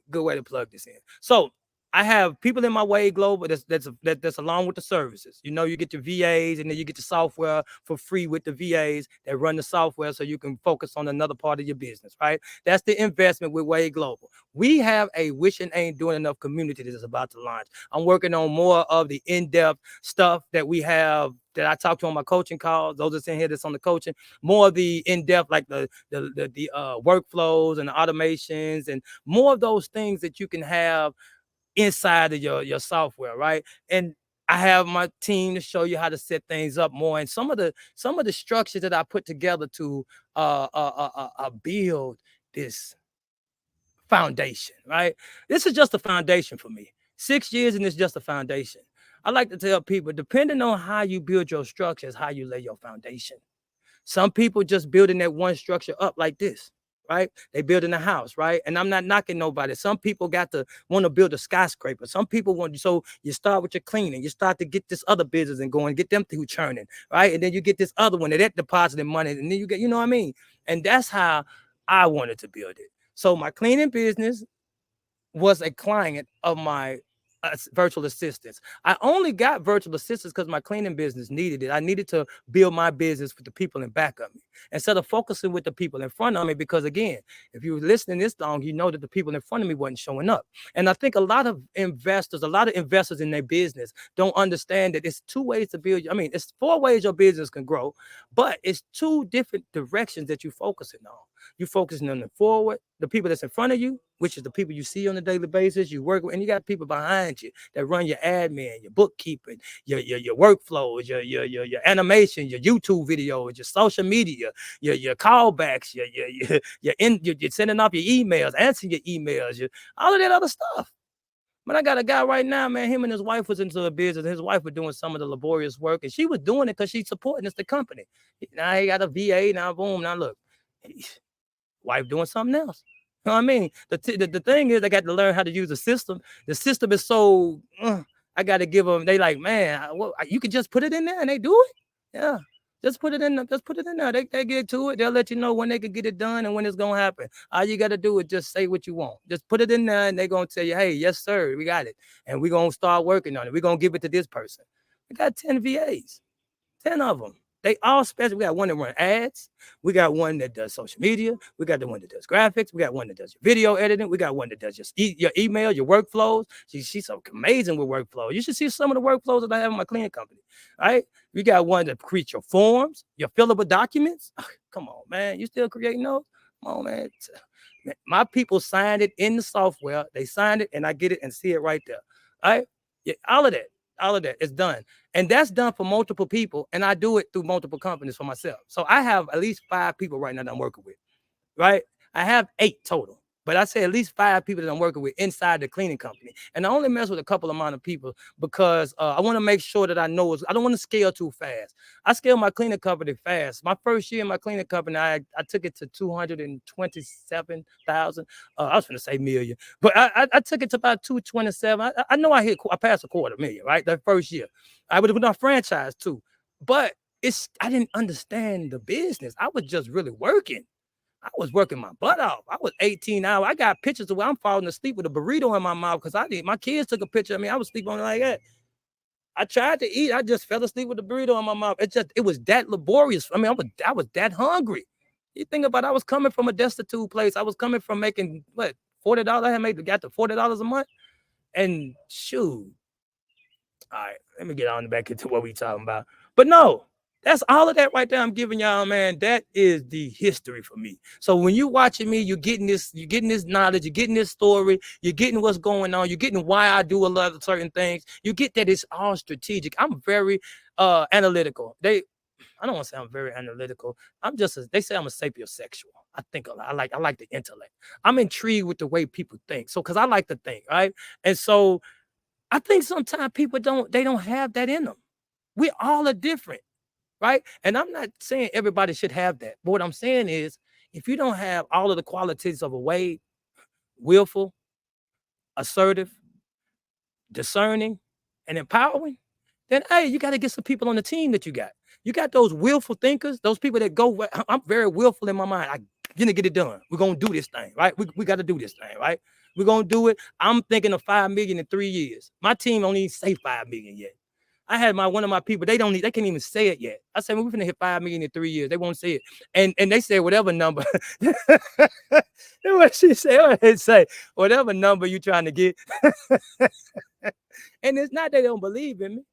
good way to plug this in. So I have people in my W.A.D.E Global that's along with the services. You know, you get your VAs and then you get the software for free with the VAs that run the software so you can focus on another part of your business, right? That's the investment with W.A.D.E Global. We have a wishing ain't doing enough community that is about to launch. I'm working on more of the in-depth stuff that we have that I talk to on my coaching calls. Those that's in here that's on the coaching, more of the in-depth, like the workflows and the automations and more of those things that you can have inside of your software, right? And I have my team to show you how to set things up more, and some of the structures that I put together to build this foundation, right? This is just a foundation for me. 6 years and it's just a foundation. I like to tell people, depending on how you build your structure is how you lay your foundation. Some people just building that one structure up like this, right? They building a house, right? And I'm not knocking nobody. Some people got to want to build a skyscraper. Some people want, so you start with your cleaning. You start to get this other business and going, get them through churning, right? And then you get this other one that depositing money, and then you get, you know what I mean? And that's how I wanted to build it. So my cleaning business was a client of my virtual assistants. I only got virtual assistants because my cleaning business needed it. I needed to build my business with the people in back of me instead of focusing with the people in front of me. Because again, if you were listening this long, you know that the people in front of me wasn't showing up. And I think a lot of investors in their business don't understand that it's two ways to build. I mean, it's four ways your business can grow, but it's two different directions that you're focusing on. You're focusing on the forward, the people that's in front of you, which is the people you see on a daily basis, you work with, and you got people behind you that run your admin, your bookkeeping, your workflows, your animation, your YouTube videos, your social media, your callbacks, you're sending off your emails, answering your emails, all of that other stuff. But I got a guy right now, man. Him and his wife was into a business. His wife was doing some of the laborious work, and she was doing it because she's supporting us, the company. Now he got a VA. Now boom. Now look, wife doing something else. You know what I mean? The thing is, I got to learn how to use the system. The system is so, I got to give them, they like, man, you can just put it in there and they do it. Yeah. Just put it in there. Just put it in there. They get to it. They'll let you know when they can get it done and when it's going to happen. All you got to do is just say what you want. Just put it in there and they're going to tell you, hey, yes, sir, we got it. And we're going to start working on it. We're going to give it to this person. We got 10 VAs, 10 of them. They all special. We got one that run ads. We got one that does social media. We got the one that does graphics. We got one that does your video editing. We got one that does your email, your workflows. She's so amazing with workflows. You should see some of the workflows that I have in my cleaning company, right? We got one that creates your forms, your fillable documents. Oh, come on, man. You still creating those? Come on, man. My people signed it in the software. They signed it, and I get it and see it right there. All right? Yeah, all of that is done. And that's done for multiple people. And I do it through multiple companies for myself. So I have at least 5 people right now that I'm working with, right? I have 8 total. But I say at least 5 people that I'm working with inside the cleaning company. And I only mess with a couple amount of people because I want to make sure that I know I don't want to scale too fast. I scale my cleaning company fast. My first year in my cleaning company, I took it to 227,000. I was going to say million, but I took it to about 227. I know I passed a $250,000, right? That first year. I would have been on franchise too. But I didn't understand the business. I was just really working. I was working my butt off. I was 18 hours. I got pictures of where I'm falling asleep with a burrito in my mouth because my kids took a picture of me. I was sleeping on it like that. I tried to eat. I just fell asleep with a burrito in my mouth. It was that laborious. I mean, I was that hungry. You think about it, I was coming from a destitute place. I was coming from making what, $40. I had got to $40 a month. And shoot. All right, let me get on back into what we talking about. But no, that's all of that right there I'm giving y'all, man. That is the history for me. So when you're watching me, you're getting this knowledge, you're getting this story, you're getting what's going on, you're getting why I do a lot of certain things. You get that it's all strategic. I'm very analytical. I don't want to say I'm very analytical. They say I'm a sapiosexual. I think a lot. I like the intellect. I'm intrigued with the way people think. So because I like to think, right? And so I think sometimes people don't have that in them. We all are different. Right? And I'm not saying everybody should have that. But what I'm saying is, if you don't have all of the qualities of a W.A.D.E, willful, assertive, discerning, and empowering, then hey, you got to get some people on the team that you got. You got those willful thinkers, those people that go, I'm very willful in my mind. I'm gonna get it done. We're gonna do this thing, right? We got to do this thing, right? We're gonna do it. I'm thinking of 5 million in 3 years. My team don't even say 5 million yet. I had one of my people, they can't even say it yet. I said, we're gonna hit 5 million in 3 years. They won't say it. And they said whatever number. What she said, they say, whatever number you trying to get. And it's not they don't believe in me.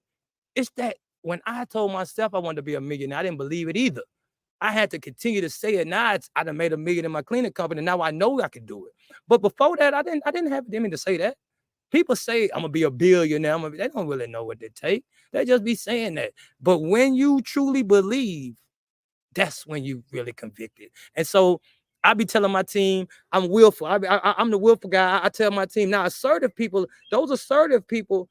It's that when I told myself I wanted to be a millionaire, I didn't believe it either. I had to continue to say it. Now I done made $1 million in my cleaning company. Now I know I could do it. But before that, I didn't have them to say that. People say I'm gonna be a billionaire. They don't really know what they take. They just be saying that. But when you truly believe, that's when you really convicted. And so I be telling my team, I'm willful. I'm the willful guy. I tell my team now, assertive people, those assertive people,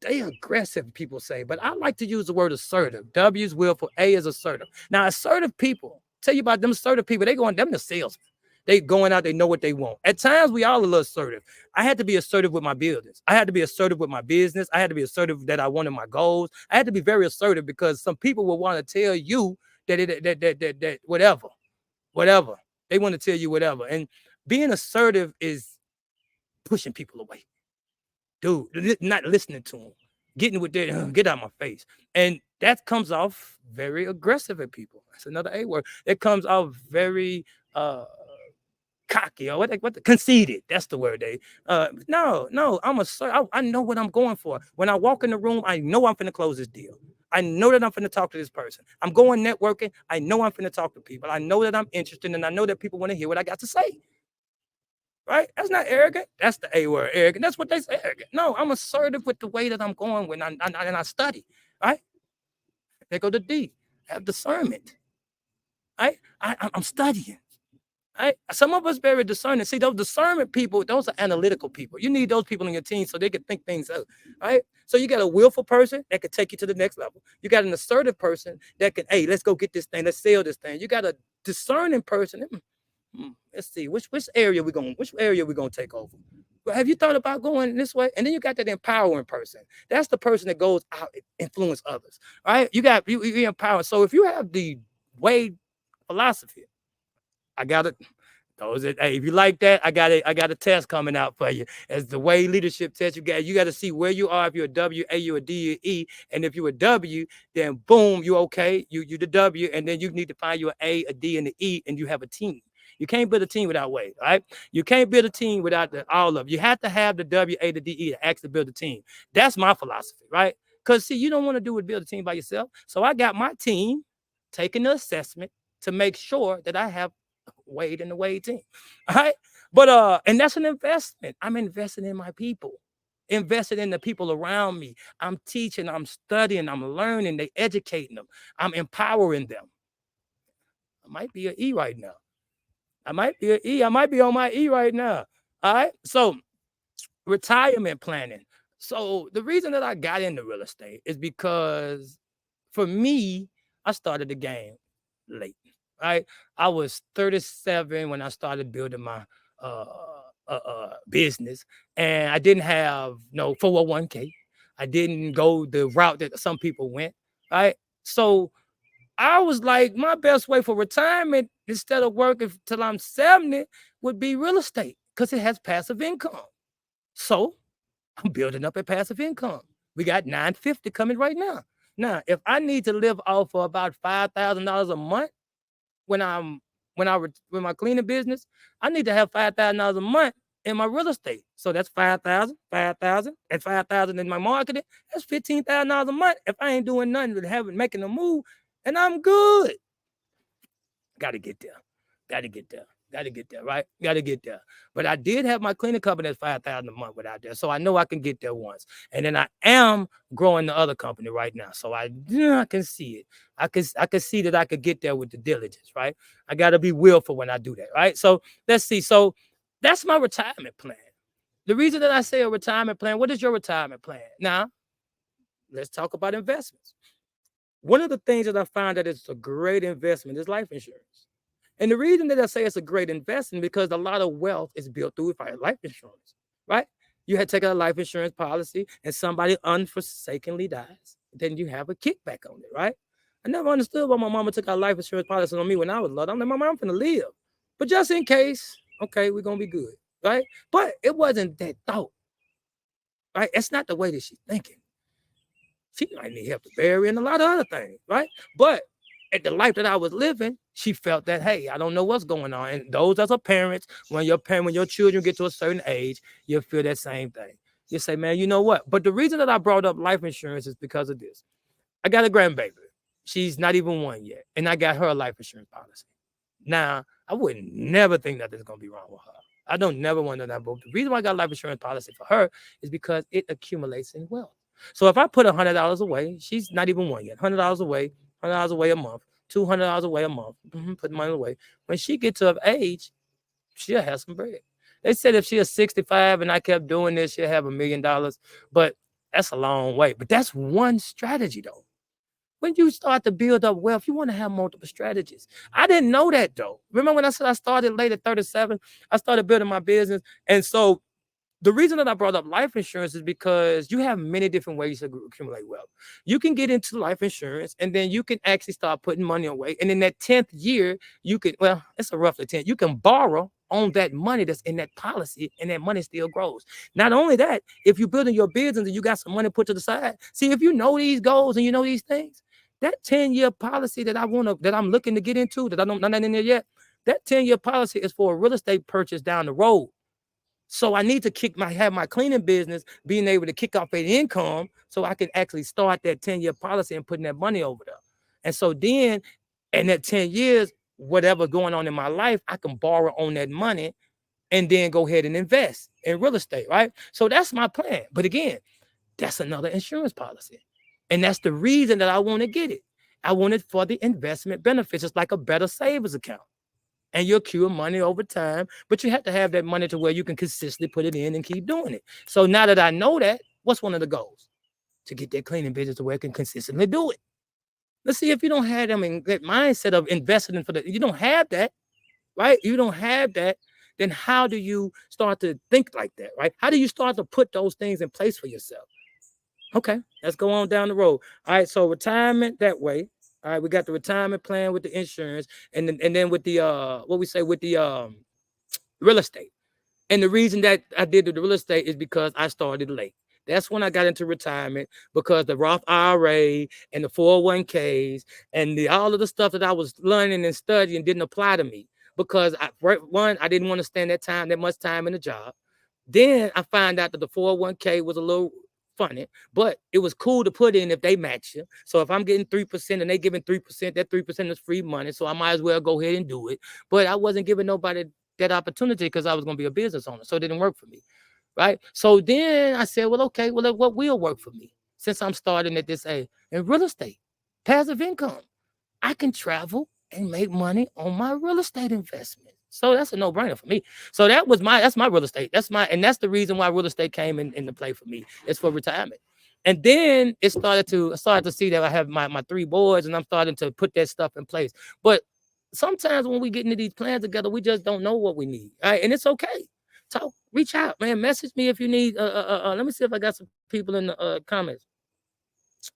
they aggressive, people say, but I like to use the word assertive. W is willful, A is assertive. Now, assertive people, tell you about them assertive people, they going, them the salesmen. They going out, they know what they want. At times, we all a little assertive. I had to be assertive with my business. I had to be assertive with my business. I had to be assertive that I wanted my goals. I had to be very assertive because some people will want to tell you that whatever. They want to tell you whatever. And being assertive is pushing people away. Dude, not listening to them, getting with their get out of my face. And that comes off very aggressive at people. That's another A word. It comes off very cocky or what conceited. That's the word. No, I know what I'm going for. When I walk in the room, I know I'm finna close this deal. I know that I'm finna talk to this person. I'm going networking. I know I'm finna talk to people. I know that I'm interested, and I know that people want to hear what I got to say. Right? That's not arrogant. That's the A word, arrogant. That's what they say, arrogant. No, I'm assertive with the way that I'm going when I study. Right? They go to D. Have discernment. Right? I'm studying. Right? Some of us very discerning. See, those discernment people, those are analytical people. You need those people in your team so they can think things out. Right? So you got a willful person that can take you to the next level. You got an assertive person that can, hey, let's go get this thing, let's sell this thing. You got a discerning person. Let's see which area we gonna take over. Well, have you thought about going this way? And then you got that empowering person. That's the person that goes out and influence others. Right? You empower. So if you have the W.A.D.E philosophy, I got it. Hey, if you like that, I got a test coming out for you. As the W.A.D.E leadership test, you got to see where you are. If you're a W.A., you're a D, or E, and if you're a W, then boom, you okay. You the W, and then you need to find your A, a D, and the E, and you have a team. You can't build a team without W.A.D E, right? You can't build a team without all of. You have to have the W.A., the D, E to actually build a team. That's my philosophy, right? Because see, you don't want to build a team by yourself. So I got my team taking the assessment to make sure that I have W.A.D E and the W.A.D E team. All right. But and that's an investment. I'm investing in my people, invested in the people around me. I'm teaching, I'm studying, I'm learning, they educating them, I'm empowering them. I might be an E right now. I might be an E. I might be on my E right now. All right. So retirement planning. So the reason that I got into real estate is because for me, I started the game late. Right. I was 37 when I started building my business, and I didn't have no 401k. I didn't go the route that some people went. Right. So I was like, my best way for retirement instead of working till I'm 70 would be real estate because it has passive income. So I'm building up a passive income. We got 950 coming right now. Now, if I need to live off of about $5,000 a month when I'm with my cleaning business, I need to have $5,000 a month in my real estate. So that's 5,000, 5,000, and 5,000 in my marketing. That's $15,000 a month if I ain't doing nothing but making a move, and I'm good. Got to get there. Got to get there. Got to get there, right? Got to get there. But I did have my cleaning company at 5,000 a month without there, so I know I can get there once. And then I am growing the other company right now, so I can see it. I can see that I could get there with the diligence, right? I got to be willful when I do that, right? So let's see. So that's my retirement plan. The reason that I say a retirement plan, what is your retirement plan? Now, let's talk about investments. One of the things that I find that it's a great investment is life insurance. And the reason that I say it's a great investment because a lot of wealth is built through life insurance, right? You had taken a life insurance policy and somebody unforsakenly dies, then you have a kickback on it, right? I never understood why my mama took out life insurance policy on me when I was little. I'm like, Mama, I'm finna live. But just in case, okay, we're gonna be good. right? But it wasn't that thought, right? It's not the way that she's thinking. She might need help to bury and a lot of other things, right? But at the life that I was living, she felt that, hey, I don't know what's going on. And those as a parents, when your children get to a certain age, you'll feel that same thing. You say, man, you know what? But the reason that I brought up life insurance is because of this. I got a grandbaby. She's not even one yet. And I got her a life insurance policy. Now, I would never think that there's going to be wrong with her. I don't never want to know that. But the reason why I got a life insurance policy for her is because it accumulates in wealth. So if I put $100 away, she's not even one yet. $100 away, $100 away a month, $200 away a month. Put money away. When she gets of age, she'll have some bread. They said if she is 65 and I kept doing this, she'll have $1 million. But that's a long way. But that's one strategy, though. When you start to build up wealth, you want to have multiple strategies. I didn't know that, though. Remember when I said I started late at 37? I started building my business. And so the reason that I brought up life insurance is because you have many different ways to accumulate wealth. You can get into life insurance and then you can actually start putting money away. And in that 10th year, you can, well, it's a roughly 10, you can borrow on that money that's in that policy and that money still grows. Not only that, if you're building your business and you got some money put to the side, see, if you know these goals and you know these things, that 10-year policy that I'm looking to get into, that I'm not in there yet, that 10-year policy is for a real estate purchase down the road. So I need to have my cleaning business being able to kick off an income so I can actually start that 10-year policy and putting that money over there. And so then in that 10 years, whatever going on in my life, I can borrow on that money and then go ahead and invest in real estate, right? So that's my plan. But again, that's another insurance policy. And that's the reason that I want to get it. I want it for the investment benefits. It's like a better savings account. And you accrue money over time, but you have to have that money to where you can consistently put it in and keep doing it. So now that I know that, what's one of the goals? To get that cleaning business to where I can consistently do it. Let's see if you don't have that mindset of investing for you don't have that, right? You don't have that, then how do you start to think like that, right? How do you start to put those things in place for yourself? Okay, let's go on down the road. All right, so retirement that way. All right, we got the retirement plan with the insurance, and then with the what we say with the real estate. And the reason that I did the real estate is because I started late. That's when I got into retirement, because the Roth IRA and the 401ks and all of the stuff that I was learning and studying didn't apply to me, because I didn't want to spend that much time in the job. Then I found out that the 401k was a little funny, but it was cool to put in if they match you. So if I'm getting 3% and they giving 3%, that 3% is free money. So I might as well go ahead and do it. But I wasn't giving nobody that opportunity because I was going to be a business owner. So it didn't work for me. Right. So then I said, well, okay, well, what will work for me since I'm starting at this age? In real estate, passive income. I can travel and make money on my real estate investment. So that's a no-brainer for me. So that's my real estate. And that's the reason why real estate came into play for me. It's for retirement. And then I started to see that I have my 3 boys, and I'm starting to put that stuff in place. But sometimes when we get into these plans together, we just don't know what we need. All right, and it's okay. Reach out, man. Message me if you need. Let me see if I got some people in the comments.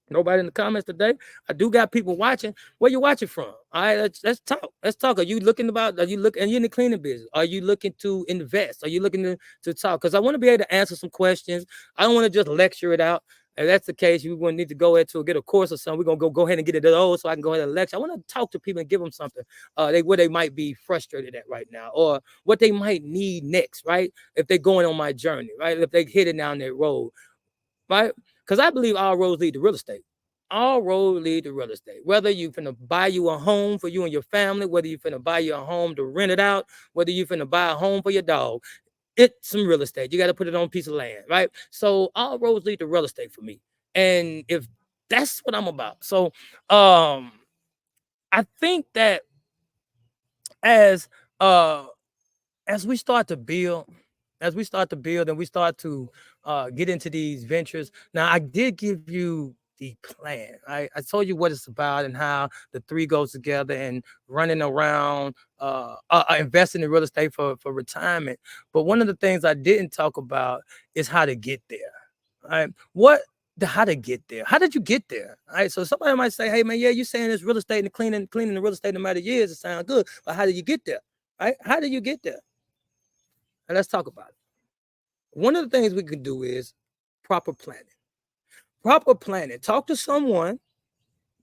Nobody in the comments today. I do got people watching. Where you watching from? All right, let's talk. Let's talk. Are you in the cleaning business? Are you looking to invest? Are you looking to talk? Because I want to be able to answer some questions. I don't want to just lecture it out. If that's the case, you're going to need to go ahead to get a course or something. We're going to go ahead and get it at all so I can go ahead and lecture. I want to talk to people and give them something where they might be frustrated at right now, or what they might need next, right? If they're going on my journey, right? If they're heading down that road, right? Because I believe all roads lead to real estate. All roads lead to real estate. Whether you finna buy you a home for you and your family, whether you finna buy you a home to rent it out, whether you finna buy a home for your dog, it's some real estate. You got to put it on a piece of land, right? So all roads lead to real estate for me. And if that's what I'm about. So I think that as we start to build, and we start to get into these ventures. Now, I did give you the plan. I told you what it's about and how the 3 goes together, and running around, investing in real estate for retirement. But one of the things I didn't talk about is how to get there. All right. How to get there. How did you get there? All right. So somebody might say, hey, man, yeah, you're saying it's real estate and cleaning the real estate no matter years. It sounds good. But how did you get there? Right? How did you get there? And let's talk about it. One of the things we can do is proper planning. Proper planning. Talk to someone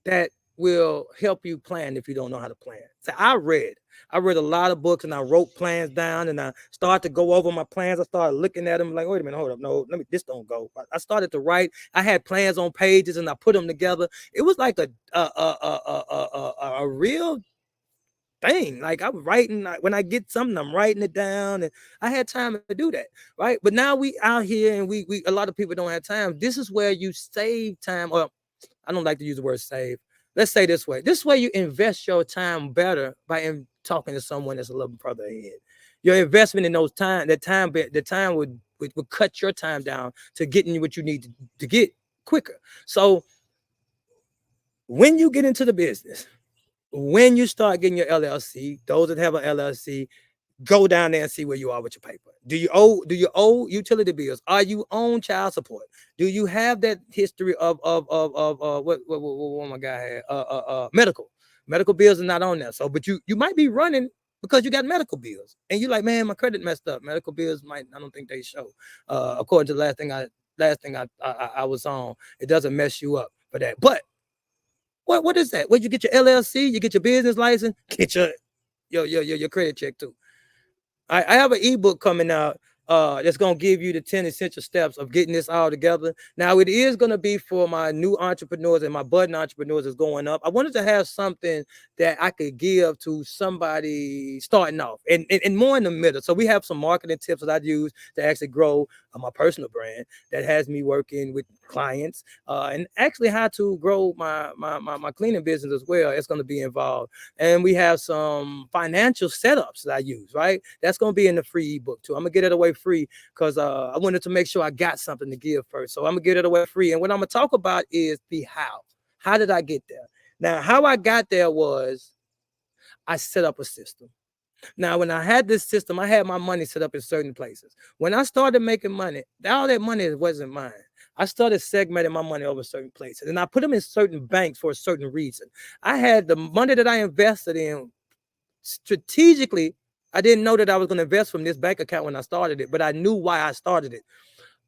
that will help you plan if you don't know how to plan. So I read a lot of books and I wrote plans down and I started to go over my plans. I started looking at them like, wait a minute, hold up, no, this don't go. I started to write. I had plans on pages and I put them together. It was like a real thing. Like I was writing when I get something, I'm writing it down, and I had time to do that, right? But now we out here and we a lot of people don't have time. This is where you save time, or I don't like to use the word save. Let's say this way. This way you invest your time better by talking to someone that's a little further ahead. Your investment in the time would cut your time down to getting you what you need to get quicker. So when you get into the business, when you start getting your LLC, those that have an LLC, go down there and see where you are with your paper. Do you owe utility bills? Are you on child support? Do you have that history of what my guy had? Medical bills are not on there. So, but you might be running because you got medical bills, and you're like, man, my credit messed up. Medical bills I don't think they show. According to the last thing I was on, it doesn't mess you up for that. But what is that? Where you get your LLC, you get your business license, get your credit check too. I have an ebook coming out that's gonna give you the 10 essential steps of getting this all together. Now it is gonna be for my new entrepreneurs and my budding entrepreneurs that's going up. I wanted to have something that I could give to somebody starting off and more in the middle. So we have some marketing tips that I use to actually grow my personal brand that has me working with clients and actually how to grow my cleaning business as well. It's going to be involved. And we have some financial setups that I use, right? That's going to be in the free ebook too. I'm going to get it away free because I wanted to make sure I got something to give first. So I'm going to get it away free. And what I'm going to talk about is the how. How did I get there? Now, how I got there was I set up a system. Now, when I had this system, I had my money set up in certain places. When I started making money, all that money wasn't mine. I started segmenting my money over certain places, and I put them in certain banks for a certain reason. I had the money that I invested in strategically. I didn't know that I was going to invest from this bank account when I started it, but I knew why I started it.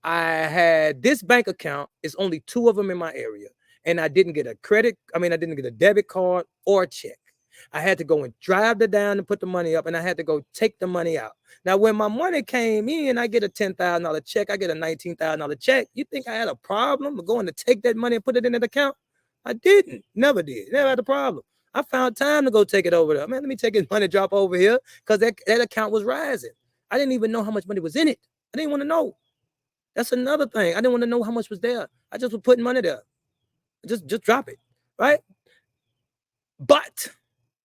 I had this bank account. It's only 2 of them in my area, and I didn't get I didn't get a debit card or a check. I had to go and drive it down and put the money up, and I had to go take the money out. Now, when my money came in, I get a $10,000 check. I get a $19,000 check. You think I had a problem with going to take that money and put it in that account? I didn't. Never did. Never had a problem. I found time to go take it over there. Man, let me take his money, drop over here, because that account was rising. I didn't even know how much money was in it. I didn't want to know. That's another thing. I didn't want to know how much was there. I just was putting money there. Just drop it, right? But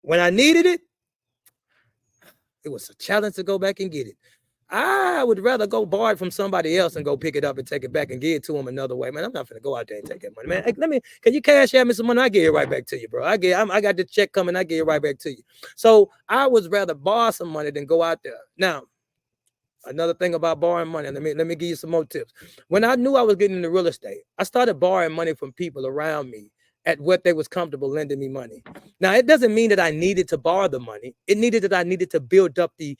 when I needed it, it was a challenge to go back and get it. I would rather go borrow it from somebody else and go pick it up and take it back and give it to them another way. Man, I'm not gonna go out there and take that money. Man, hey, can you cash out me some money? I give it right back to you, bro. I got the check coming, I give it right back to you. So I would rather borrow some money than go out there. Now, another thing about borrowing money, let me give you some more tips. When I knew I was getting into real estate, I started borrowing money from people around me at what they was comfortable lending me money. Now, it doesn't mean that I needed to borrow the money. It needed that I needed to build up the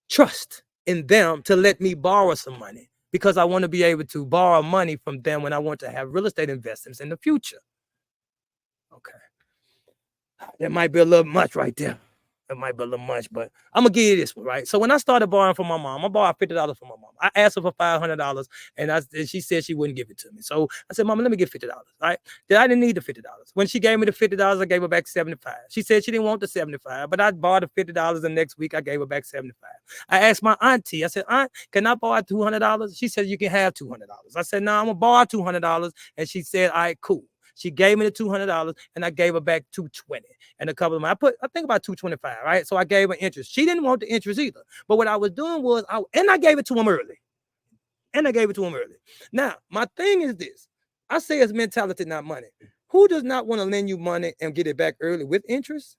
trust in them to let me borrow some money because I want to be able to borrow money from them when I want to have real estate investments in the future. Okay. That might be a little much right there. It might be a little much, but I'm gonna give you this one, right? So when I started borrowing from my mom, I borrowed $50 from my mom. I asked her for $500, and she said she wouldn't give it to me. So I said, "Mama, let me get $50." Right? Then I didn't need the $50. When she gave me the $50, I gave her back 75. She said she didn't want the 75, but I borrowed the $50. The next week, I gave her back 75. I asked my auntie. I said, "Aunt, can I borrow $200?" She said, "You can have $200." I said, "No, I'm gonna borrow $200," and she said, "All right, cool." She gave me the $200 and I gave her back $220 and a couple of them. I think about $225, right? So I gave her interest. She didn't want the interest either. But what I was doing was, I gave it to him early. Now, my thing is this. I say it's mentality, not money. Who does not want to lend you money and get it back early with interest?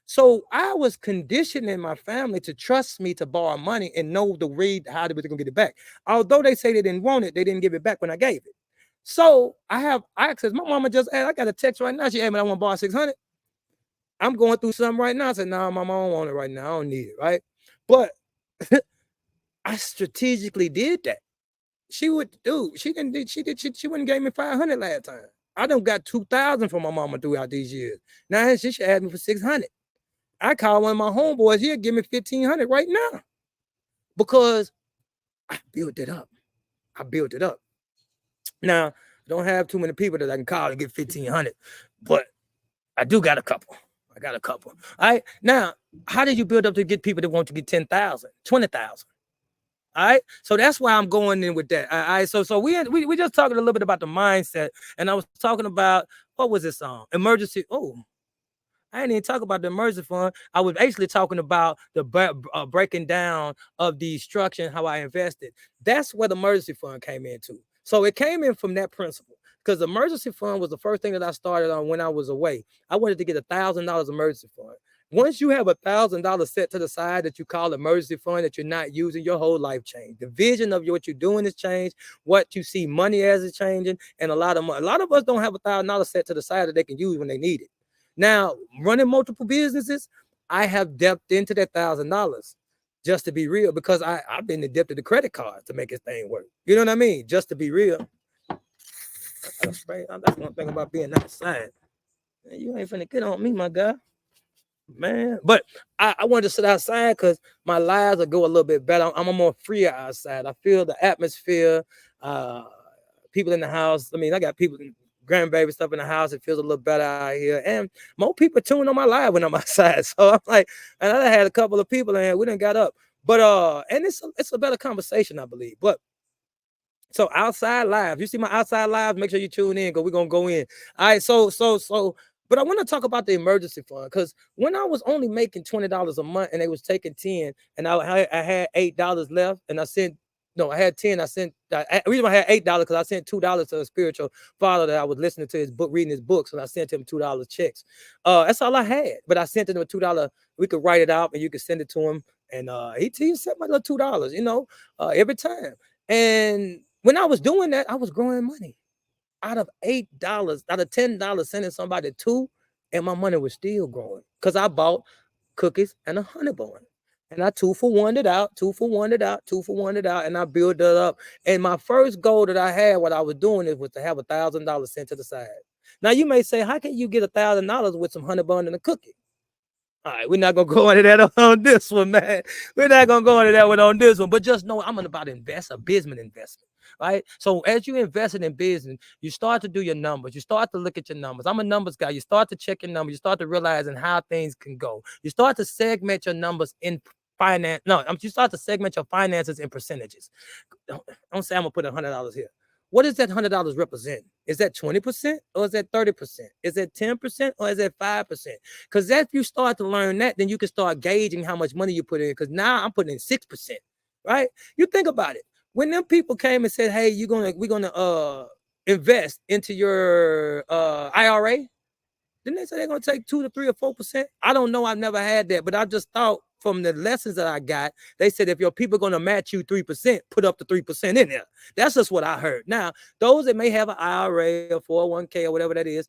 So I was conditioning my family to trust me to borrow money and know the way how they were going to get it back. Although they say they didn't want it, they didn't give it back when I gave it. So I have access. My mama just asked, I got a text right now. She asked me, I want to borrow 600. I'm going through something right now. I said, no, mama, I don't want it right now. I don't need it, right? But I strategically did that. She would do. She didn't. She wouldn't gave me 500 last time. I done got 2,000 from my mama throughout these years. Now she should have me for 600. I call one of my homeboys. He'll give me 1,500 right now because I built it up. I built it up. Now I don't have too many people that I can call and get 1,500, but I do got a couple. I got a couple. All right. Now, how did you build up to get people that want to get 10,000, 20,000? All right. So that's why I'm going in with that. All right. So we just talking a little bit about the mindset. And I was talking about, what was this song? Emergency. Oh, I didn't even talk about the emergency fund. I was actually talking about the breaking down of the structure and how I invested. That's where the emergency fund came into. So it came in from that principle because the emergency fund was the first thing that I started on when I was away. I wanted to get $1,000 emergency fund. Once you have $1,000 set to the side that you call emergency fund that you're not using, your whole life changed. The vision of what you're doing is changed. What you see money as is changing, and a lot of us don't have $1,000 set to the side that they can use when they need it. Now, running multiple businesses, I have dipped into that $1,000 just to be real, because I've been addicted to credit cards to make this thing work. You know what I mean? Just to be real. That's one thing about being outside. Man, you ain't finna get on me, my guy. Man, but I wanted to sit outside because my lives will go a little bit better. I'm a more freer outside. I feel the atmosphere, people in the house. I mean, I got people, grandbaby stuff in the house. It feels a little better out here, and more people tune on my live when I'm outside. So I'm like, and I had a couple of people in here. We didn't got up, but and it's a better conversation, I believe. But so outside live, you see my outside live, make sure you tune in because we're gonna go in. All right, so but I want to talk about the emergency fund, because when I was only making $20 a month and they was taking 10, and I had $8 left, and I had 10. The reason I had $8 because I sent $2 to a spiritual father that I was listening to his book, reading his books, and I sent him $2 checks. That's all I had, but I sent him a $2. We could write it out and you could send it to him, and he sent my little $2, every time. And when I was doing that, I was growing money. Out of $8, out of $10, sending somebody $2, and my money was still growing because I bought cookies and a honey bun. And I 2-for-1'd it out, 2-for-1'd it out, 2-for-1'd it out, and I built it up. And my first goal that I had, what I was doing, was to have $1,000 sent to the side. Now you may say, how can you get $1,000 with some honey bun and a cookie? All right, we're not gonna go into that on this one, man. We're not gonna go into that one on this one, but just know I'm about a business investment, right? So as you invested in business, you start to do your numbers. You start to look at your numbers. I'm a numbers guy. You start to check your numbers. You start to realizing how things can go. You start to segment your numbers in finance. No, you start to segment your finances in percentages. Don't say I'm gonna put $100 here. What does that $100 represent? Is that 20% or is that 30%? Is that 10% or is that 5%? Because if you start to learn that, then you can start gauging how much money you put in. Because now I'm putting in 6%, right? You think about it. When them people came and said, "Hey, we're gonna invest into your IRA," didn't they say they're gonna take 2 to 3 or 4%? I don't know. I've never had that, but I just thought from the lessons that I got, they said if your people are gonna match you 3%, put up the 3% in there. That's just what I heard. Now, those that may have an IRA or 401k or whatever that is,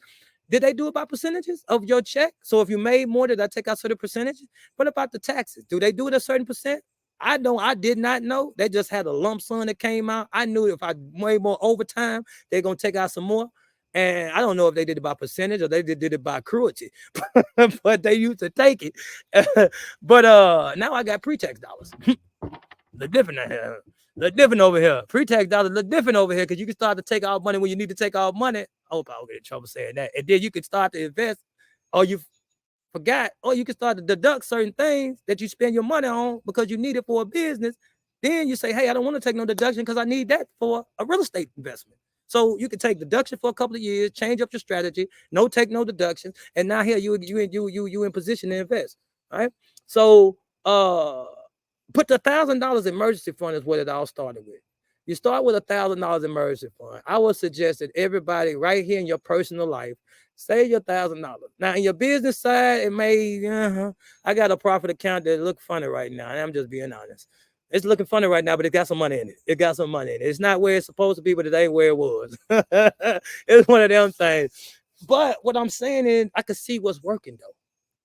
did they do it by percentages of your check? So if you made more, did I take out certain percentages? What about the taxes? Do they do it a certain percent? I did not know. They just had a lump sum that came out. I knew if I made more overtime, they're gonna take out some more. And I don't know if they did it by percentage or they did it by cruelty, but they used to take it. But now I got pre-tax dollars. Look different here. Look different over here. Pre-tax dollars look different over here because you can start to take out money when you need to take out money. I hope I don't get in trouble saying that. And then you can start to invest, or you forgot, or you can start to deduct certain things that you spend your money on because you need it for a business. Then you say, hey, I don't want to take no deduction because I need that for a real estate investment. So you can take deduction for a couple of years, change up your strategy, take no deduction, and now here you in position to invest. All right. So put the $1,000 emergency fund is what it all started with. You start with $1,000 emergency fund. I would suggest that everybody right here in your personal life, save your $1,000. Now in your business side, it may I got a profit account that look funny right now, and I'm just being honest. It's looking funny right now, but it got some money in it. It got some money in it. It's not where it's supposed to be, but it ain't where it was. It's one of them things. But what I'm saying is, I can see what's working though.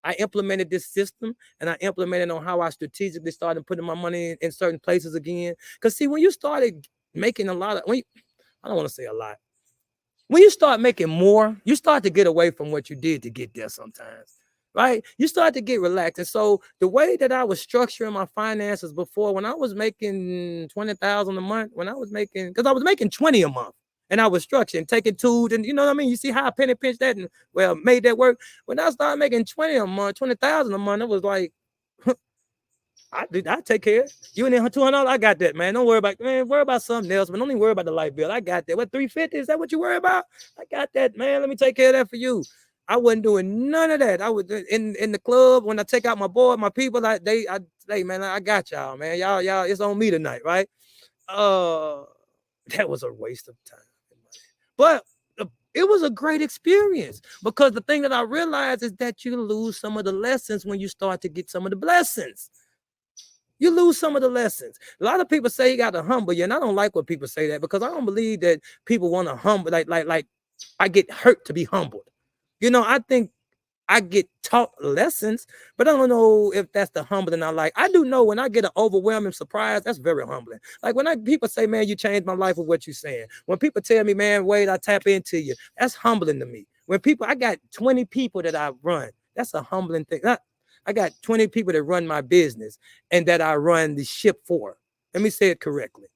I implemented this system, and I implemented on how I strategically started putting my money in certain places again. Because see, when you started making a lot of, I don't want to say a lot. When you start making more, you start to get away from what you did to get there sometimes, right? You start to get relaxed. And so the way that I was structuring my finances before, when I was making 20,000 a month, when I was making, because I was making 20 a month, and I was structuring, taking tools, and you know what I mean? You see how I penny pinched that and well made that work. When I started making 20 a month, 20,000 a month, it was like, I take care. You in there $200? I got that, man. Don't worry about, man. Worry about something else, but don't even worry about the light bill. I got that. What, 350? Is that what you worry about? I got that, man. Let me take care of that for you. I wasn't doing none of that. I was in the club when I take out my board, my people. I say, man, I got y'all, man. Y'all, it's on me tonight, right? Uh, that was a waste of time, but it was a great experience because the thing that I realized is that you lose some of the lessons when you start to get some of the blessings. You lose some of the lessons. A lot of people say you got to humble you, and I don't like when people say that because I don't believe that people want to humble. Like I get hurt to be humbled. You know, I think I get taught lessons, but I don't know if that's the humbling I like. I do know when I get an overwhelming surprise, that's very humbling. Like when people say, man, you changed my life with what you're saying. When people tell me, man, Wade, I tap into you, that's humbling to me. When people, I got 20 people that I run, that's a humbling thing. I got 20 people that run my business and that I run the ship for. Let me say it correctly.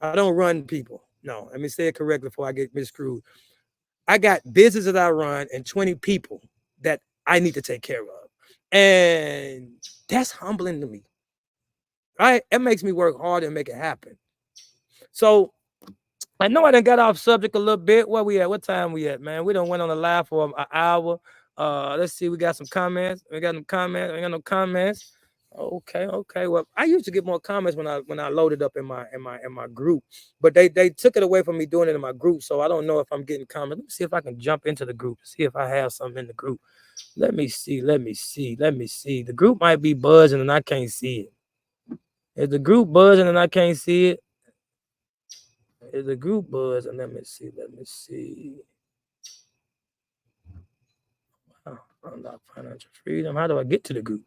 I don't run people. No, let me say it correctly before I get miscrewed. I got business that I run and 20 people that I need to take care of. And that's humbling to me. Right? It makes me work hard and make it happen. So I know I done got off subject a little bit. Where we at? What time we at, man? We done went on the live for an hour. Let's see. We got some comments. We got some comments. We got no comments. Okay. Well, I used to get more comments when I loaded up in my group, but they took it away from me doing it in my group. So I don't know if I'm getting comments. Let me see if I can jump into the group, see if I have something in the group. Let me see. The group might be buzzing and I can't see it. Is the group buzzing and I can't see it? Is the group buzzing? Let me see. Oh, unlock financial freedom. How do I get to the group?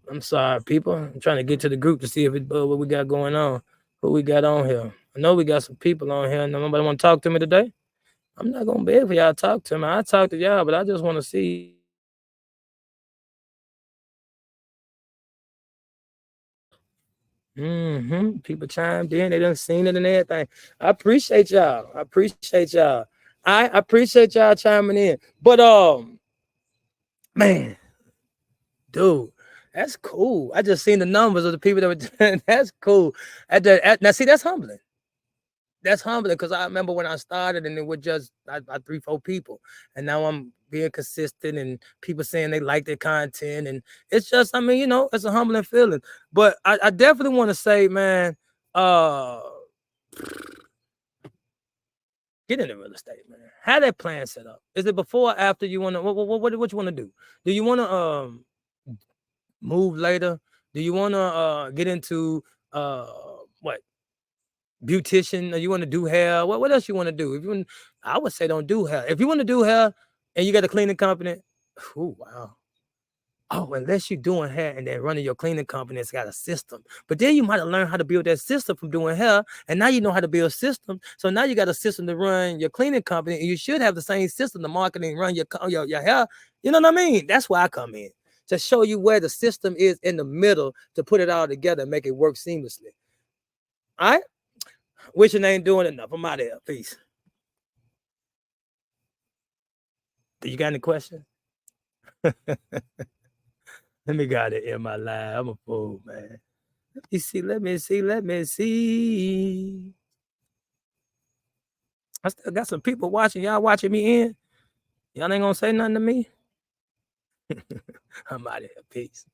I'm sorry, people. I'm trying to get to the group to see if it what we got going on. Who we got on here? I know we got some people on here. Nobody want to talk to me today? I'm not gonna beg for y'all to talk to me. I talk to y'all, but I just want to see. People chimed in. They done seen it and everything. I appreciate y'all. I appreciate y'all chiming in. But man, dude, that's cool. I just seen the numbers of the people that were. That's cool. Now see, that's humbling. That's humbling because I remember when I started and it was just 3-4 people, and now I'm being consistent and people saying they like their content, and it's just, I mean, it's a humbling feeling. But I definitely want to say, man, get into real estate, man. How that plan set up? Is it before or after you want to? What you want to do? Do you want to move later? Do you want to get into what? Beautician, or you want to do hair? What else you want to do? I would say don't do hair. If you want to do hair and you got a cleaning company, oh wow. Oh, unless you're doing hair and then running your cleaning company, it's got a system. But then you might have learned how to build that system from doing hair, and now you know how to build a system. So now you got a system to run your cleaning company, and you should have the same system to marketing, run your hair. You know what I mean? That's where I come in to show you where the system is in the middle to put it all together and make it work seamlessly. All right. Wishing I ain't doing enough. I'm out of here. Peace. Do you got any questions? Let me got it in my life. I'm a fool, man. Let me see. I still got some people watching. Y'all watching me in? Y'all ain't gonna say nothing to me? I'm out of here. Peace.